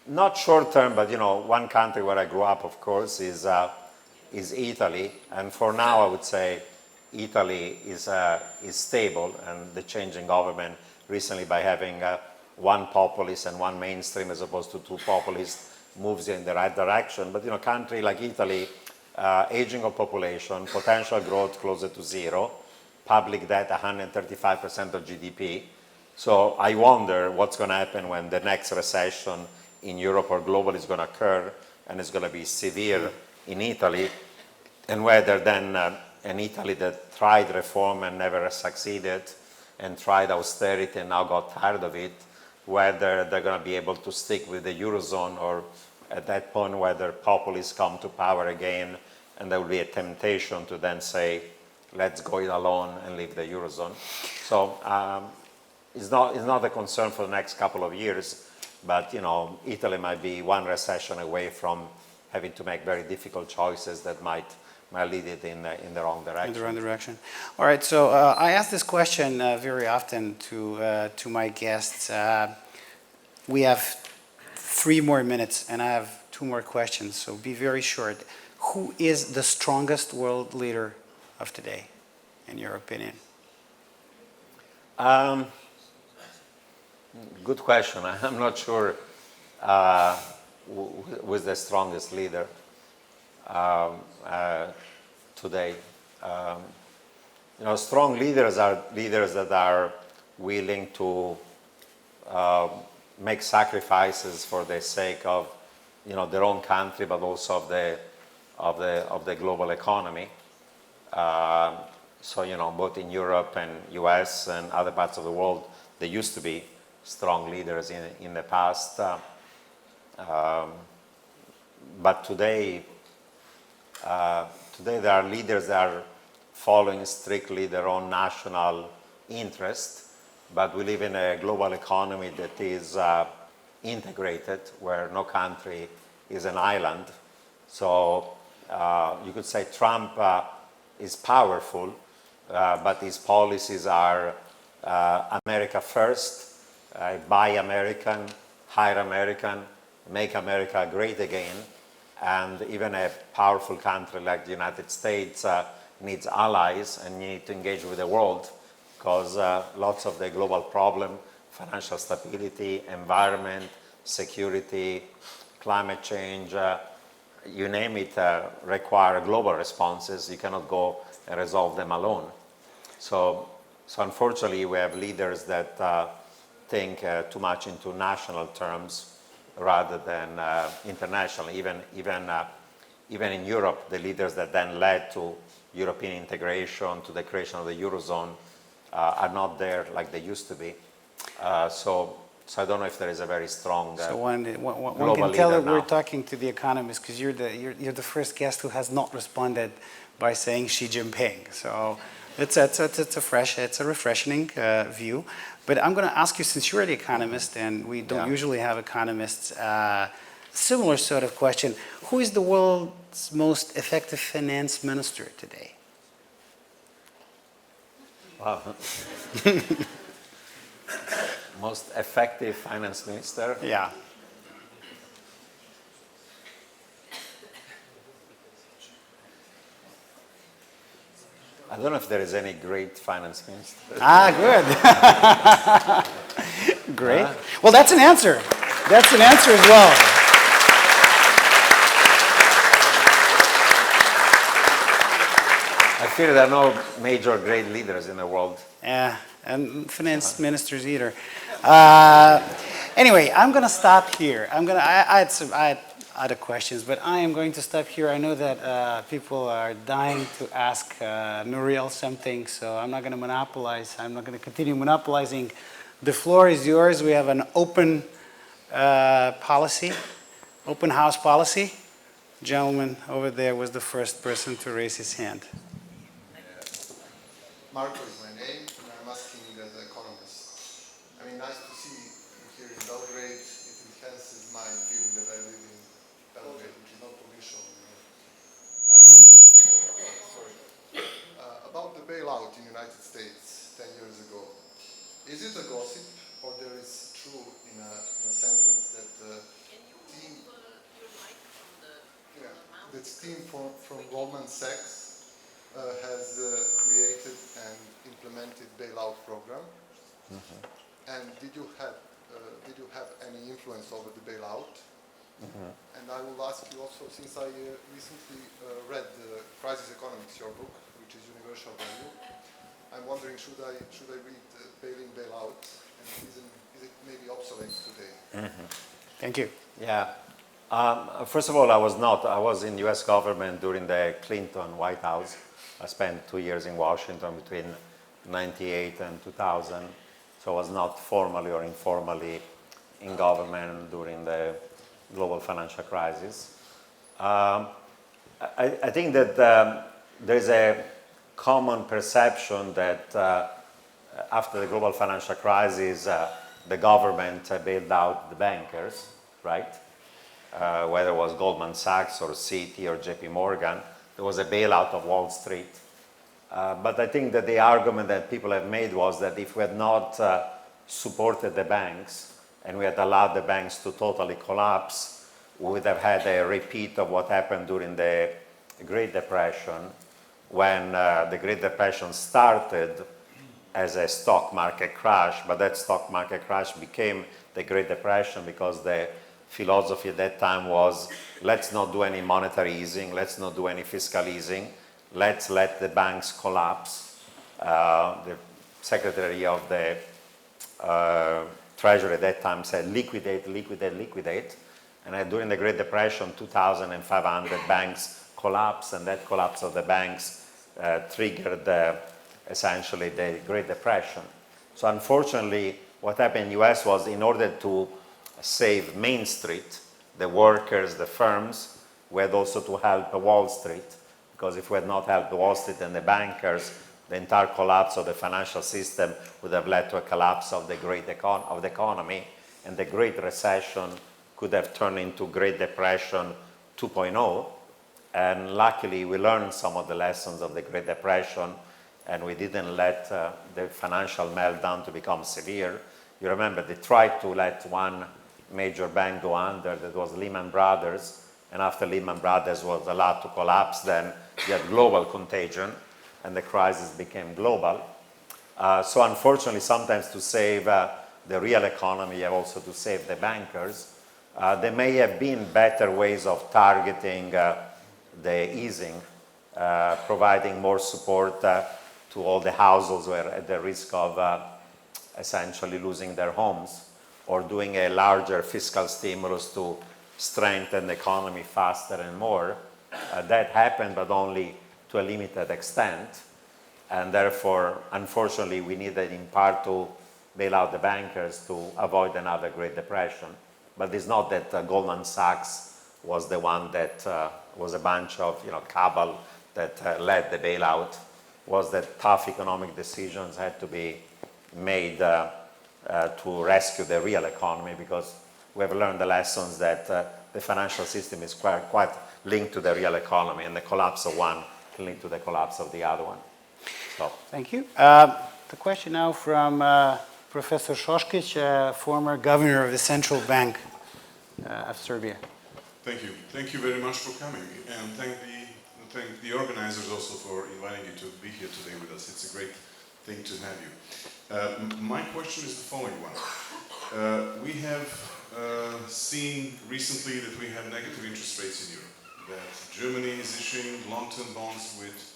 Not short term, but one country where I grew up, of course, is Italy. And for now, I would say Italy is stable, and the change in government recently by having one populist and one mainstream as opposed to 2 populists moves in the right direction. But a country like Italy, aging of population, potential growth closer to 0, public debt 135% of GDP. So I wonder what's going to happen when the next recession in Europe or globally is going to occur, and it's going to be severe in Italy, and whether then an Italy that tried reform and never succeeded and tried austerity and now got tired of it, whether they're going to be able to stick with the Eurozone or at that point whether populists come to power again, and there will be a temptation to then say, let's go it alone and leave the Eurozone. So it's not a concern for the next couple of years, but Italy might be one recession away from having to make very difficult choices that might lead it in the wrong direction. In the wrong direction. All right, so I ask this question very often to my guests. We have 3 more minutes, and I have 2 more questions, so be very short. Who is the strongest world leader of today, in your opinion? Good question. I'm not sure who is the strongest leader today. Strong leaders are leaders that are willing to make sacrifices for the sake of their own country, but also of the global economy. So both in Europe and US and other parts of the world, there used to be strong leaders in the past, but today there are leaders that are following strictly their own national interest. But we live in a global economy that is integrated, where no country is an island. So you could say Trump is powerful, but his policies are America first, buy American, hire American, make America great again. And even a powerful country like the United States needs allies and need to engage with the world, because lots of the global problem, financial stability, environment, security, climate change, you name it, require global responses. You cannot go and resolve them alone. So unfortunately, we have leaders that think too much into national terms rather than international. Even in Europe, the leaders that then led to European integration, to the creation of the Eurozone, are not there like they used to be. So I don't know if there is a very strong So one global can tell leader that we're now. talking to the economist, because you're the first guest who has not responded by saying Xi Jinping. So it's a refreshing view. But I'm going to ask you, since you're the economist, and we don't usually have economists, similar sort of question: who is the world's most effective finance minister today? Wow. Most effective finance minister? Yeah. I don't know if there is any great finance minister. Ah, good. Great. Well, that's an answer. That's an answer as well. I feel there are no major great leaders in the world. Yeah, and finance ministers either. Anyway, I'm going to stop here. I had other questions, but I am going to stop here. I know that people are dying to ask Nouriel something, so I'm not going to monopolize. I'm not going to continue monopolizing. The floor is yours. We have an open policy, open house policy. Gentleman over there was the first person to raise his hand. Marco is my name, and I'm asking as an economist. I mean, nice to see you here in Belgrade. It enhances my feeling that I live in Belgrade, which is not provincial. Sorry. About the bailout in the United States 10 years ago, is it a gossip, or there is true in a sentence that the team from Goldman Sachs has created and implemented bailout program? Mm-hmm. And did you have any influence over the bailout? Mm-hmm. And I will ask you also, since I recently read the Crisis Economics, your book, which is Universal Value, I'm wondering, should I read Bailing Bailout, and is it maybe obsolete today? Mm-hmm. Thank you. Yeah. First of all, I was in the US government during the Clinton White House. I spent 2 years in Washington between 98 and 2000, so I was not formally or informally in government during the global financial crisis. I think that there's a common perception that after the global financial crisis, the government bailed out the bankers, right? Whether it was Goldman Sachs or Citi or JP Morgan, there was a bailout of Wall Street. But I think that the argument that people have made was that if we had not supported the banks and we had allowed the banks to totally collapse, we would have had a repeat of what happened during the Great Depression, when the Great Depression started as a stock market crash, but that stock market crash became the Great Depression because the philosophy at that time was, let's not do any monetary easing, let's not do any fiscal easing, let's let the banks collapse. The Secretary of the Treasury at that time said, liquidate, liquidate, liquidate. And during the Great Depression, 2,500 banks collapsed, and that collapse of the banks triggered essentially the Great Depression. So unfortunately, what happened in the US was, in order to save Main Street, the workers, the firms, we had also to help Wall Street, because if we had not helped Wall Street and the bankers, the entire collapse of the financial system would have led to a collapse of the economy, and the Great Recession could have turned into Great Depression 2.0. And luckily, we learned some of the lessons of the Great Depression, and we didn't let the financial meltdown to become severe. You remember, they tried to let one major bank go under, that was Lehman Brothers, and after Lehman Brothers was allowed to collapse, then you had global contagion, and the crisis became global. So unfortunately, sometimes to save the real economy, you have also to save the bankers. There may have been better ways of targeting the easing, providing more support to all the households who are at the risk of essentially losing their homes, or doing a larger fiscal stimulus to strengthen the economy faster and more. That happened, but only to a limited extent. And therefore, unfortunately, we needed in part to bail out the bankers to avoid another Great Depression. But it's not that Goldman Sachs was the one that was a bunch of cabal that led the bailout. It was that tough economic decisions had to be made to rescue the real economy, because we have learned the lessons that the financial system is quite linked to the real economy, and the collapse of one can lead to the collapse of the other one. So. Thank you. The question now from Professor Šoškić, former governor of the Central Bank of Serbia. Thank you. Thank you very much for coming, and thank the organizers also for inviting you to be here today with us. It's a great thing to have you. My question is the following one. We have seen recently that we have negative interest rates in Europe, that Germany is issuing long-term bonds with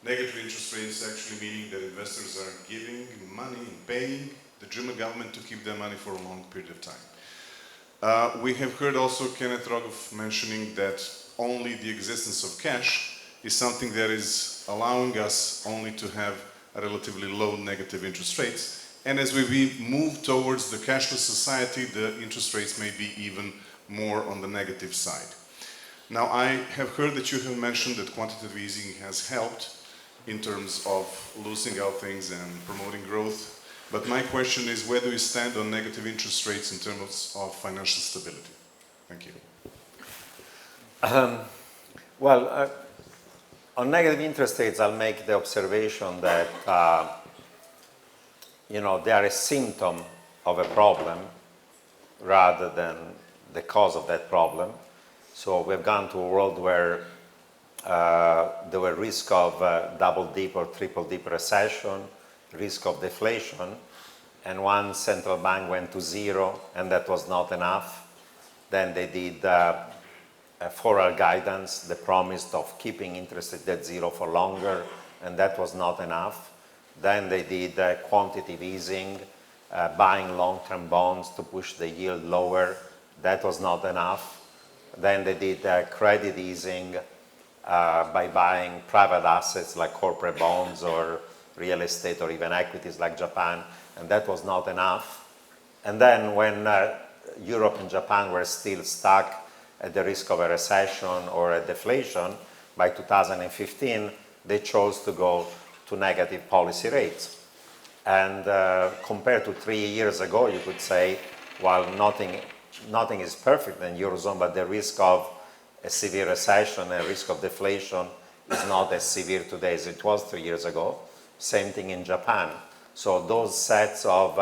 negative interest rates, actually meaning that investors are giving money and paying the German government to keep their money for a long period of time. We have heard also Kenneth Rogov mentioning that only the existence of cash is something that is allowing us only to have a relatively low negative interest rates. And as we move towards the cashless society, the interest rates may be even more on the negative side. Now, I have heard that you have mentioned that quantitative easing has helped in terms of loosening out things and promoting growth. But my question is, where do you stand on negative interest rates in terms of financial stability? Thank you. On negative interest rates, I'll make the observation that they are a symptom of a problem rather than the cause of that problem. So we've gone to a world where there were risk of double dip or triple dip recession, risk of deflation, and one central bank went to zero, and that was not enough. Then they did forward guidance, the promise of keeping interest rate at zero for longer, and that was not enough. Then they did quantitative easing, buying long-term bonds to push the yield lower. That was not enough. Then they did credit easing by buying private assets like corporate bonds or real estate or even equities like Japan, and that was not enough. And then when Europe and Japan were still stuck at the risk of a recession or a deflation, by 2015, they chose to go to negative policy rates. And compared to 3 years ago, you could say, while nothing is perfect in the Eurozone, but the risk of a severe recession and risk of deflation is not as severe today as it was 3 years ago. Same thing in Japan. So those sets of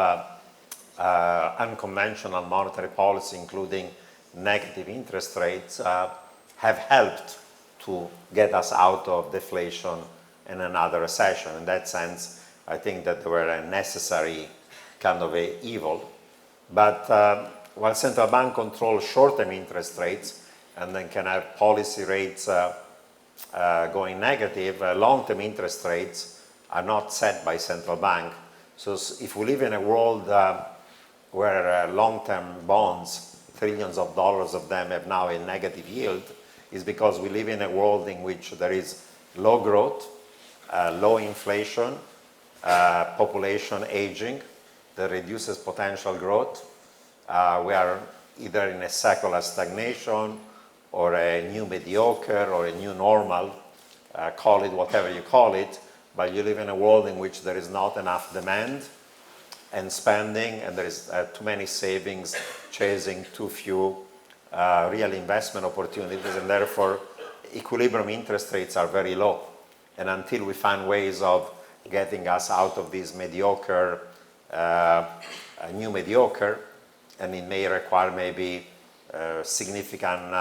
unconventional monetary policy, including negative interest rates, have helped to get us out of deflation and another recession. In that sense, I think that they were a necessary kind of a evil. But while central bank controls short-term interest rates and then can have policy rates going negative, long-term interest rates are not set by central bank. So if we live in a world where long-term bonds, trillions of dollars of them, have now a negative yield, is because we live in a world in which there is low growth, low inflation, population aging that reduces potential growth. We are either in a secular stagnation or a new mediocre or a new normal, call it whatever you call it, but you live in a world in which there is not enough demand and spending, and there is too many savings chasing too few real investment opportunities, and therefore equilibrium interest rates are very low. And until we find ways of getting us out of this mediocre, new mediocre, and it may require maybe significant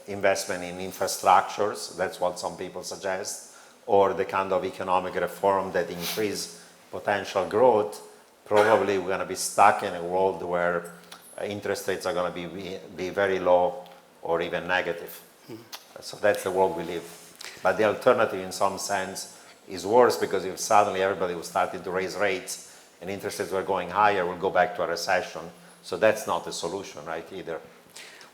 investment in infrastructures, that's what some people suggest, or the kind of economic reform that increase potential growth, probably we're going to be stuck in a world where interest rates are going to be very low or even negative. So that's the world we live. But the alternative in some sense is worse, because if suddenly everybody was starting to raise rates and interest rates were going higher, we'll go back to a recession. So that's not a solution, right, either.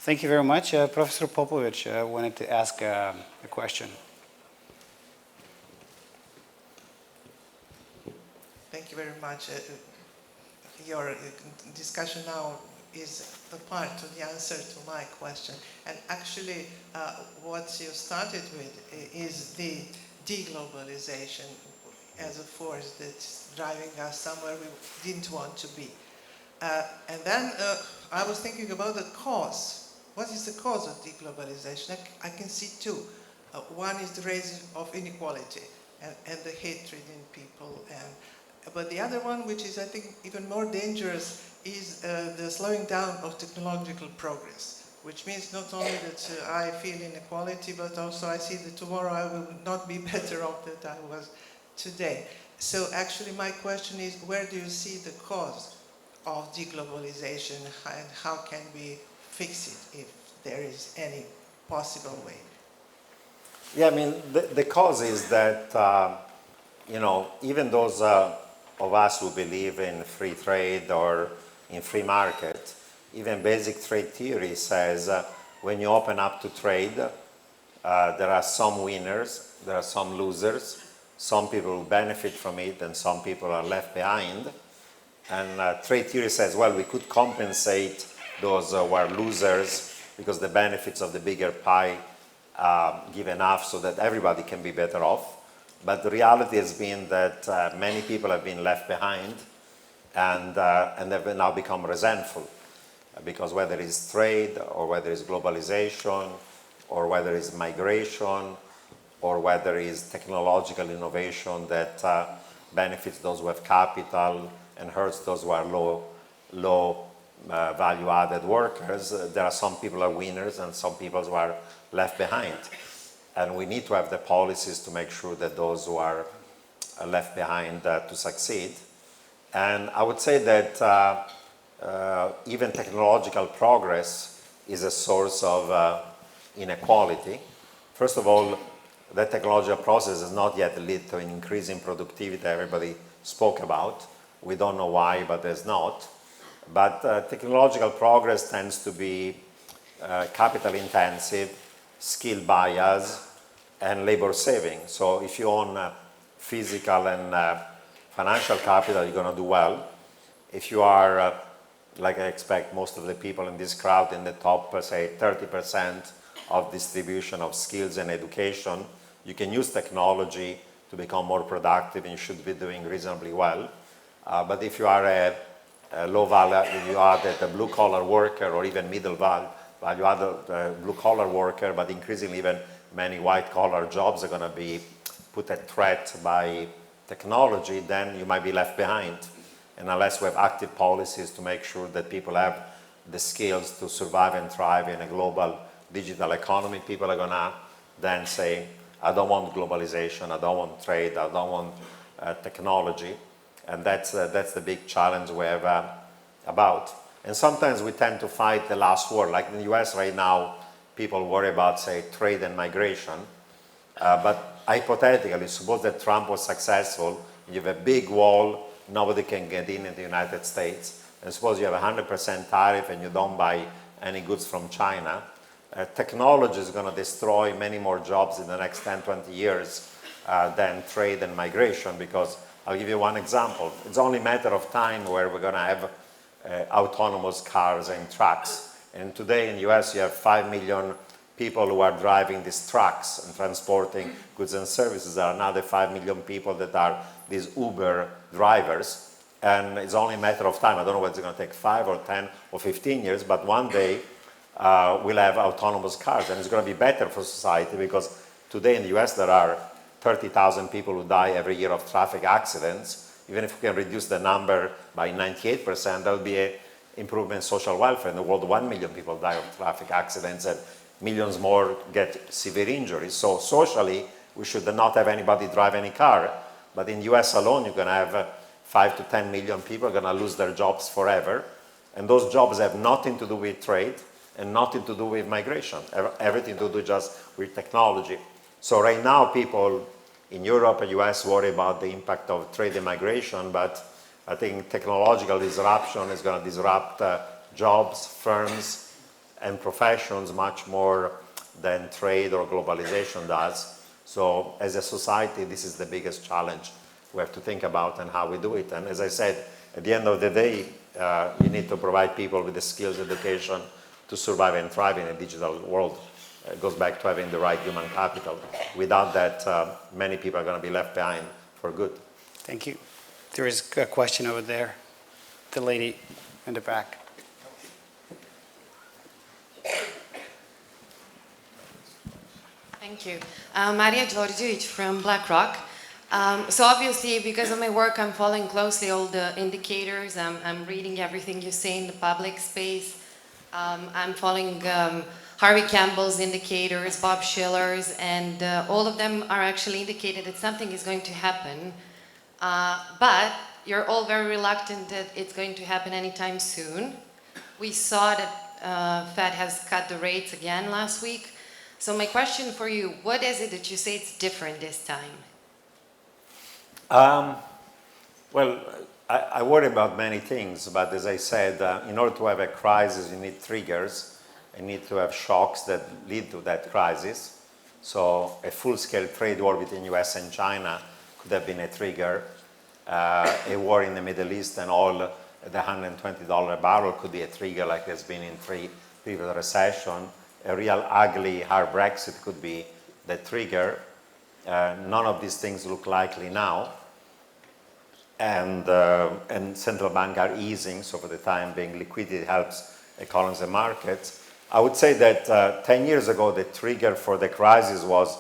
Thank you very much. Professor Popovic wanted to ask a question. Thank you very much. Your discussion now is a part of the answer to my question. And actually, what you started with is the deglobalization as a force that's driving us somewhere we didn't want to be. And then I was thinking about the cause. What is the cause of deglobalization? I can see two. One is the raising of inequality and the hatred in people. But the other one, which is I think even more dangerous, is the slowing down of technological progress, which means not only that I feel inequality, but also I see that tomorrow I will not be better off than I was today. So actually my question is, where do you see the cause of deglobalization, and how can we fix it if there is any possible way? Yeah, I mean, the cause is that, even those of us who believe in free trade or in free market, even basic trade theory says when you open up to trade, there are some winners, there are some losers, some people who benefit from it, and some people are left behind. And trade theory says, well, we could compensate those who are losers because the benefits of the bigger pie give enough so that everybody can be better off. But the reality has been that many people have been left behind, and they've now become resentful, because whether it's trade or whether it's globalization or whether it's migration or whether it's technological innovation that benefits those who have capital and hurts those who are low value-added workers, there are some people who are winners and some people who are left behind. And we need to have the policies to make sure that those who are left behind to succeed. And I would say that even technological progress is a source of inequality. First of all, that technological process has not yet led to an increase in productivity that everybody spoke about. We don't know why, but there's not. But technological progress tends to be capital intensive, skill bias, and labor saving. So if you own physical and financial capital, you're going to do well. If you are like I expect most of the people in this crowd in the top, say 30% of distribution of skills and education, you can use technology to become more productive and you should be doing reasonably well. But if you are a low value added, a blue collar worker or even middle value added blue collar worker, but increasingly even many white collar jobs are going to be put at threat by technology, then you might be left behind. And unless we have active policies to make sure that people have the skills to survive and thrive in a global digital economy, people are going to then say, I don't want globalization, I don't want trade, I don't want technology. And that's the big challenge we have about. And sometimes we tend to fight the last war. Like in the US right now, people worry about, say, trade and migration. But hypothetically, suppose that Trump was successful, you have a big wall, nobody can get in the United States. And suppose you have a 100% tariff and you don't buy any goods from China. Technology is going to destroy many more jobs in the next 10, 20 years than trade and migration, because I'll give you one example. It's only a matter of time where we're going to have autonomous cars and trucks. And today in the US, you have 5 million people who are driving these trucks and transporting goods and services. There are another 5 million people that are these Uber drivers. And it's only a matter of time. I don't know whether it's going to take 5 or 10 or 15 years, but one day we'll have autonomous cars. And it's going to be better for society, because today in the US there are 30,000 people who die every year of traffic accidents. Even if we can reduce the number by 98%, that will be an improvement in social welfare. In the world, 1 million people die of traffic accidents and millions more get severe injuries. So socially, we should not have anybody drive any car. But in the US alone, you're going to have 5 to 10 million people are going to lose their jobs forever. And those jobs have nothing to do with trade and nothing to do with migration, everything to do just with technology. So right now, people in Europe and US worry about the impact of trade and migration, but I think technological disruption is going to disrupt jobs, firms, and professions much more than trade or globalization does. So as a society, this is the biggest challenge we have to think about and how we do it. And as I said, at the end of the day, you need to provide people with the skills, education to survive and thrive in a digital world. It goes back to having the right human capital. Without that, many people are going to be left behind for good. Thank you. There is a question over there. The lady in the back. Thank you. Maria Georgievich from BlackRock. So obviously, because of my work, I'm following closely all the indicators. I'm reading everything you say in the public space. I'm following Harvey Campbell's indicators, Bob Shiller's, and all of them are actually indicated that something is going to happen. But you're all very reluctant that it's going to happen anytime soon. We saw that Fed has cut the rates again last week. So my question for you, what is it that you say it's different this time? Well, I worry about many things, but as I said, in order to have a crisis, you need triggers. You need to have shocks that lead to that crisis. So a full-scale trade war between US and China could have been a trigger. A war in the Middle East and all the $120 a barrel could be a trigger, like there's been in 3 previous recessions. A real ugly hard Brexit could be the trigger. None of these things look likely now. And central banks are easing, so for the time being, liquidity helps economies and markets. I would say that 10 years ago, the trigger for the crisis was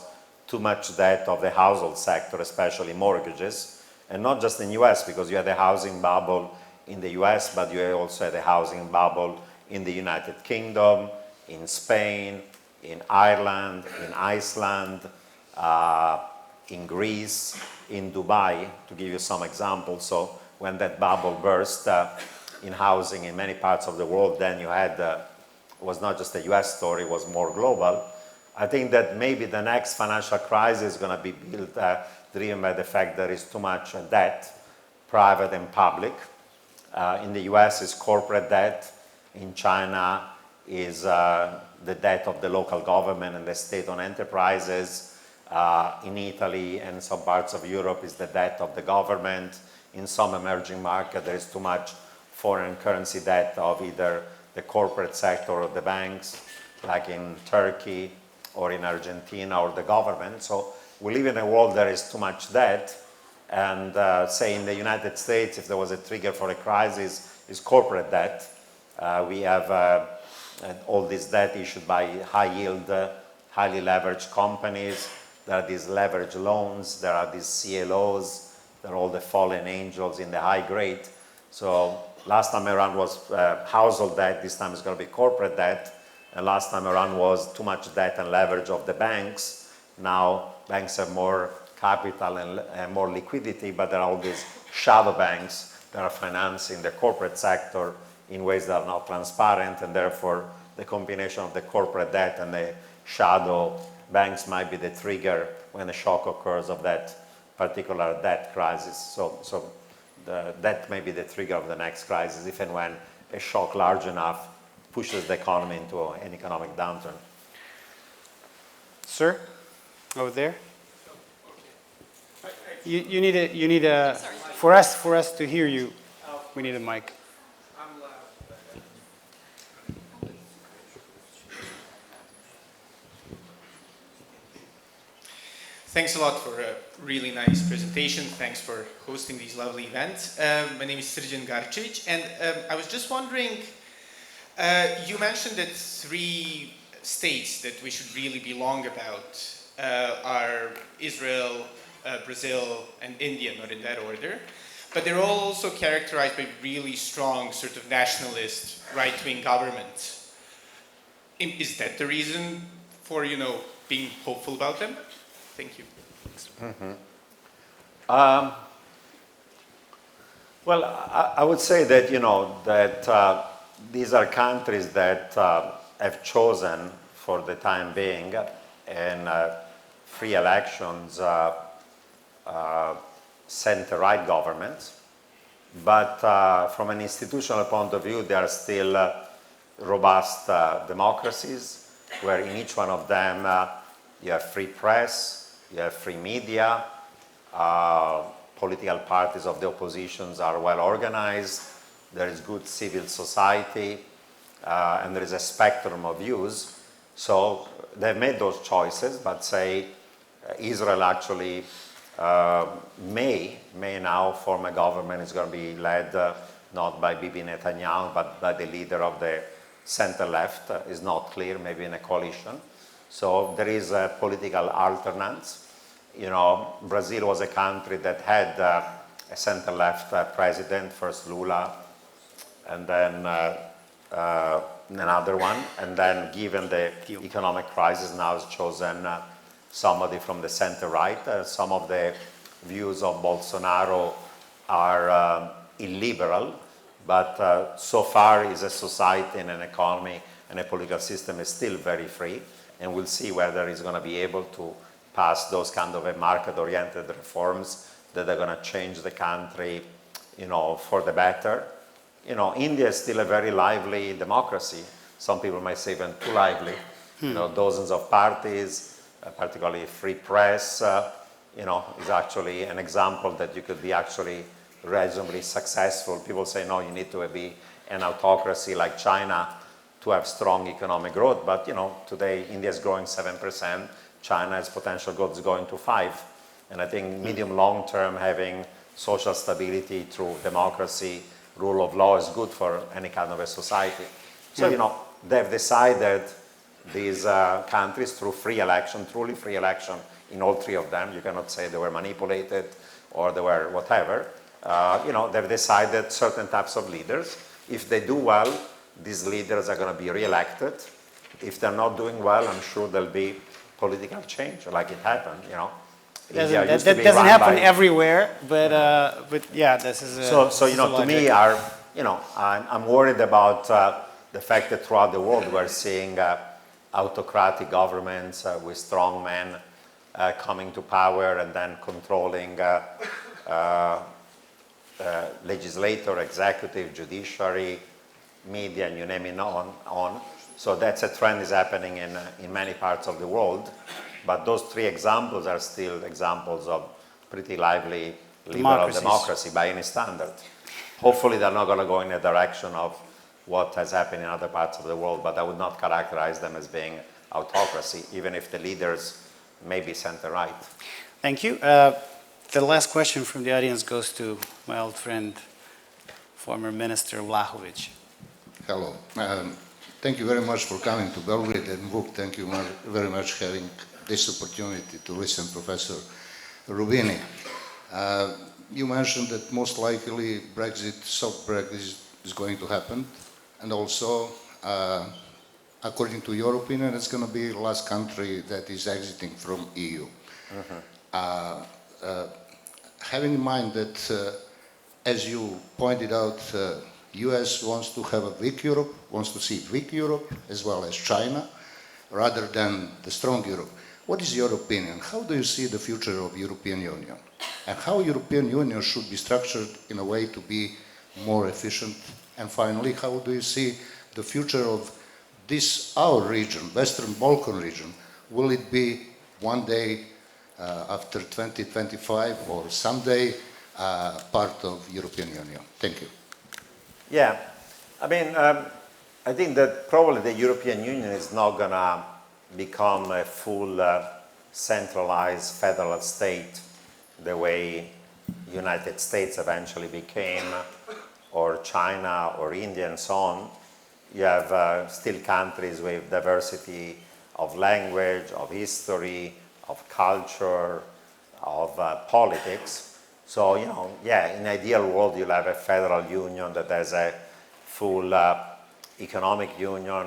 too much debt of the household sector, especially mortgages. And not just in the US, because you had a housing bubble in the US, but you also had a housing bubble in the United Kingdom, in Spain, in Ireland, in Iceland, in Greece, in Dubai, to give you some examples. So when that bubble burst in housing in many parts of the world, then you had, it was not just a US story, it was more global. I think that maybe the next financial crisis is going to be built, driven by the fact there is too much debt, private and public. In the US is corporate debt. In China is the debt of the local government and the state-owned enterprises. In Italy and some parts of Europe is the debt of the government. In some emerging markets there is too much foreign currency debt of either the corporate sector or the banks, like in Turkey or in Argentina, or the government. So we live in a world there is too much debt, and say in the United States, if there was a trigger for a crisis, is corporate debt. We have all this debt issued by high yield, highly leveraged companies. There are these leveraged loans, there are these CLOs, there are all the fallen angels in the high grade. So last time around was household debt, this time it's going to be corporate debt. And last time around was too much debt and leverage of the banks. Now banks have more capital and more liquidity, but there are all these shadow banks that are financing the corporate sector in ways that are not transparent, and therefore the combination of the corporate debt and the shadow banks might be the trigger when a shock occurs of that particular debt crisis. So that may be the trigger of the next crisis, if and when a shock large enough pushes the economy into an economic downturn. Sir, over there. You need a for us to hear you. We need a mic. Thanks a lot for a really nice presentation. Thanks for hosting these lovely events. My name is Cirsd, and I was just wondering, you mentioned that 3 states that we should really be long about are Israel, Brazil, and India, not in that order. But they're all also characterized by really strong sort of nationalist right-wing governments. Is that the reason for, being hopeful about them? Thank you. Mm-hmm. Well, I would say that, that these are countries that have chosen for the time being in free elections center-right governments, but from an institutional point of view, they are still robust democracies, where in each one of them you have free press, you have free media, political parties of the oppositions are well organized, there is good civil society, and there is a spectrum of views. So they've made those choices, but say Israel actually may now form a government. It's going to be led not by Bibi Netanyahu, but by the leader of the center-left. Is not clear, maybe in a coalition. So there is a political alternance. Brazil was a country that had a center-left president, first Lula, and then another one, and then given the economic crisis, now has chosen somebody from the center-right. Some of the views of Bolsonaro are illiberal, but so far is a society and an economy and a political system is still very free, and we'll see whether he's going to be able to pass those kind of a market-oriented reforms that are going to change the country, for the better. India is still a very lively democracy. Some people might say even too lively. Dozens of parties, particularly free press, is actually an example that you could be actually reasonably successful. People say, no, you need to be an autocracy like China to have strong economic growth. But, today India is growing 7%. China's potential growth is going to 5%. And I think medium long term, having social stability through democracy, rule of law is good for any kind of a society. So, they've decided, these countries, through free election, truly free election in all 3 of them. You cannot say they were manipulated or they were whatever. They've decided certain types of leaders. If they do well, these leaders are going to be re-elected. If they're not doing well, I'm sure there'll be political change, like it happened, That doesn't happen everywhere, but yeah, this is to me, I'm worried about the fact that throughout the world we're seeing autocratic governments with strong men coming to power and then controlling legislature, executive, judiciary, media, and you name it on. So that's a trend is happening in many parts of the world. But those 3 examples are still examples of pretty lively liberal democracy by any standard. Hopefully they're not going to go in a direction of what has happened in other parts of the world, but I would not characterize them as being autocracy, even if the leaders may be center-right. Thank you. The last question from the audience goes to my old friend, former Minister Vlahovic. Hello. Thank you very much for coming to Belgrade, and Vuk, thank you very much for having this opportunity to listen Professor Roubini. You mentioned that most likely soft Brexit is going to happen, and also, according to your opinion, it's going to be the last country that is exiting from EU. Having in mind that, as you pointed out, US wants to have a weak Europe, wants to see weak Europe, as well as China, rather than the strong Europe. What is your opinion? How do you see the future of European Union? And how European Union should be structured in a way to be more efficient? And finally, how do you see the future of our region, Western Balkan region? Will it be one day after 2025 or someday part of European Union? Thank you. Yeah, I mean, I think that probably the European Union is not going to become a full centralized federal state the way United States eventually became, or China or India and so on. You have still countries with diversity of language, of history, of culture, of politics. So, you know, yeah, in an ideal world, you'll have a federal union that has a full economic union,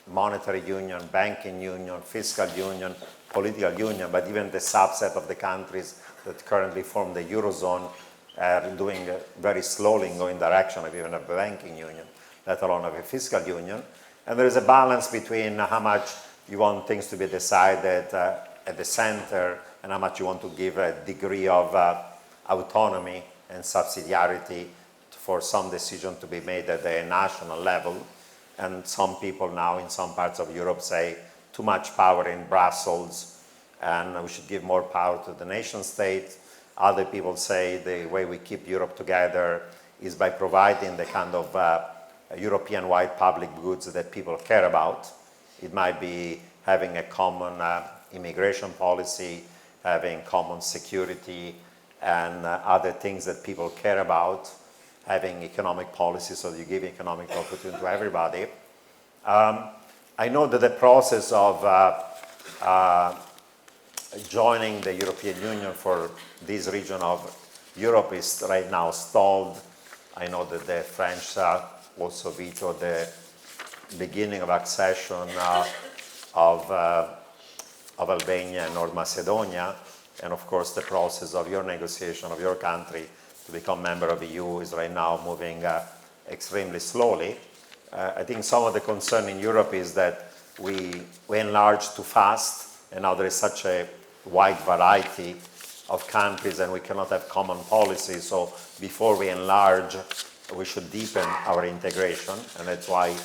monetary union, banking union, fiscal union, political union, but even the subset of the countries that currently form the Eurozone are doing very slowly in going direction of even a banking union, let alone of a fiscal union. And there is a balance between how much you want things to be decided at the center and how much you want to give a degree of autonomy and subsidiarity for some decision to be made at the national level. And some people now in some parts of Europe say too much power in Brussels and we should give more power to the nation state. Other people say the way we keep Europe together is by providing the kind of European-wide public goods that people care about. It might be having a common immigration policy, having common security, and other things that people care about, having economic policy so that you give economic opportunity to everybody. I know that the process of joining the European Union for this region of Europe is right now stalled. I know that the French also vetoed the beginning of accession of Albania and North Macedonia. And of course, the process of your negotiation of your country to become member of the EU is right now moving extremely slowly. I think some of the concern in Europe is that we enlarge too fast, and now there is such a wide variety of countries and we cannot have common policies. So before we enlarge, we should deepen our integration, and that's why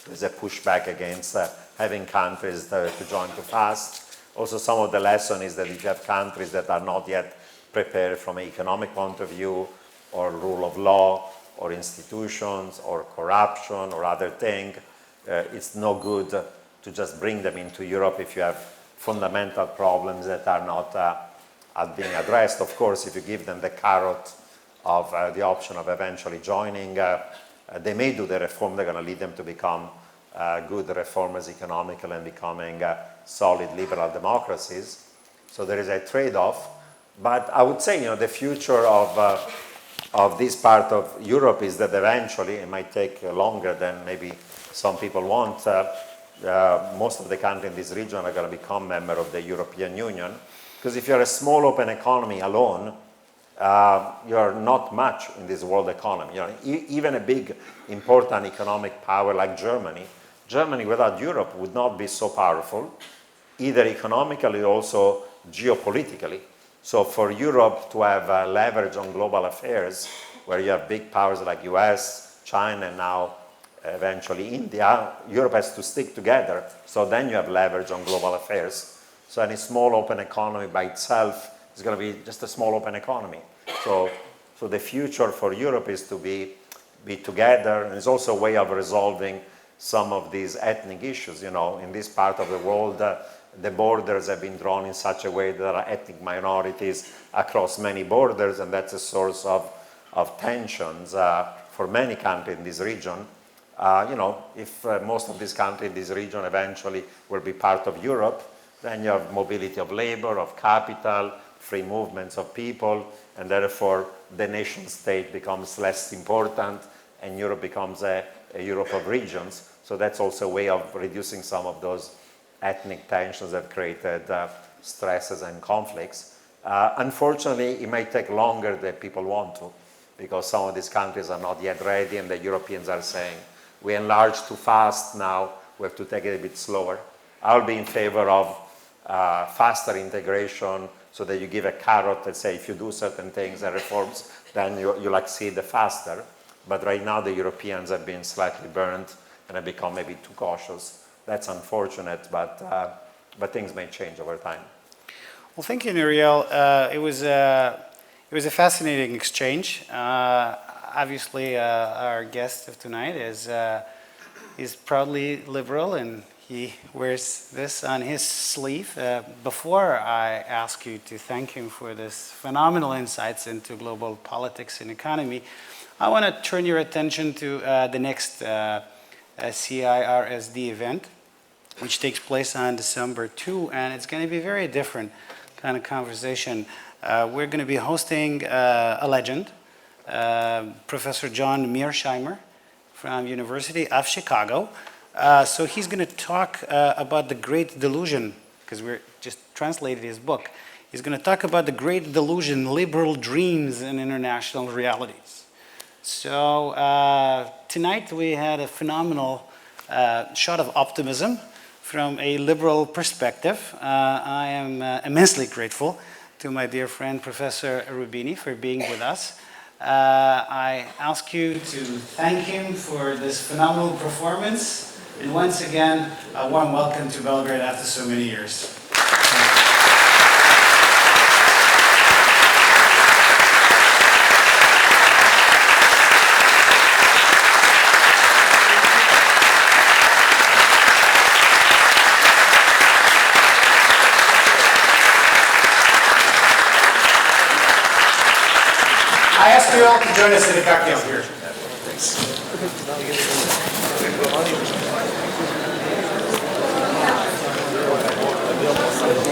there's a pushback against having countries to join too fast. Also, some of the lesson is that if you have countries that are not yet prepared from an economic point of view, or rule of law, or institutions, or corruption, or other things, it's no good to just bring them into Europe if you have fundamental problems that are not being addressed. Of course, if you give them the carrot of the option of eventually joining, they may do the reform. They're going to lead them to become good reformers economically and becoming solid liberal democracies. So there is a trade-off. But I would say, you know, the future of this part of Europe is that eventually, it might take longer than maybe some people want, most of the countries in this region are going to become member of the European Union. Because if you're a small open economy alone, you're not much in this world economy. You know, even a big, important economic power like Germany without Europe would not be so powerful, either economically or also geopolitically. So for Europe to have leverage on global affairs, where you have big powers like US, China, and now eventually India, Europe has to stick together. So then you have leverage on global affairs. So any small open economy by itself is going to be just a small open economy. So So the future for Europe is to be together, and it's also a way of resolving some of these ethnic issues. You know, in this part of the world, the borders have been drawn in such a way that there are ethnic minorities across many borders, and that's a source of tensions for many countries in this region. You know, if most of these countries in this region eventually will be part of Europe, then you have mobility of labor, of capital, free movements of people, and therefore the nation state becomes less important and Europe becomes a Europe of regions. So that's also a way of reducing some of those ethnic tensions that created stresses and conflicts. Unfortunately, it may take longer than people want to, because some of these countries are not yet ready, and the Europeans are saying, we enlarge too fast now, we have to take it a bit slower. I'll be in favor of faster integration, so that you give a carrot and say, if you do certain things and reforms, then you'll accede faster. But right now, the Europeans have been slightly burned and have become maybe too cautious. That's unfortunate, but things may change over time. Well, thank you, Nouriel. It was a fascinating exchange. Obviously, our guest of tonight is proudly liberal, and he wears this on his sleeve. Before I ask you to thank him for this phenomenal insights into global politics and economy, I want to turn your attention to the next CIRSD event, which takes place on December 2, and it's going to be a very different kind of conversation. We're going to be hosting a legend, Professor John Mearsheimer from University of Chicago. So he's going to talk about the Great Delusion, because we're just translated his book. He's going to talk about the Great Delusion, liberal dreams and international realities. So tonight we had a phenomenal shot of optimism from a liberal perspective. I am immensely grateful to my dear friend Professor Roubini for being with us. I ask you to thank him for this phenomenal performance. And once again, a warm welcome to Belgrade after so many years. I ask you all to join us in a cocktail here. Thanks.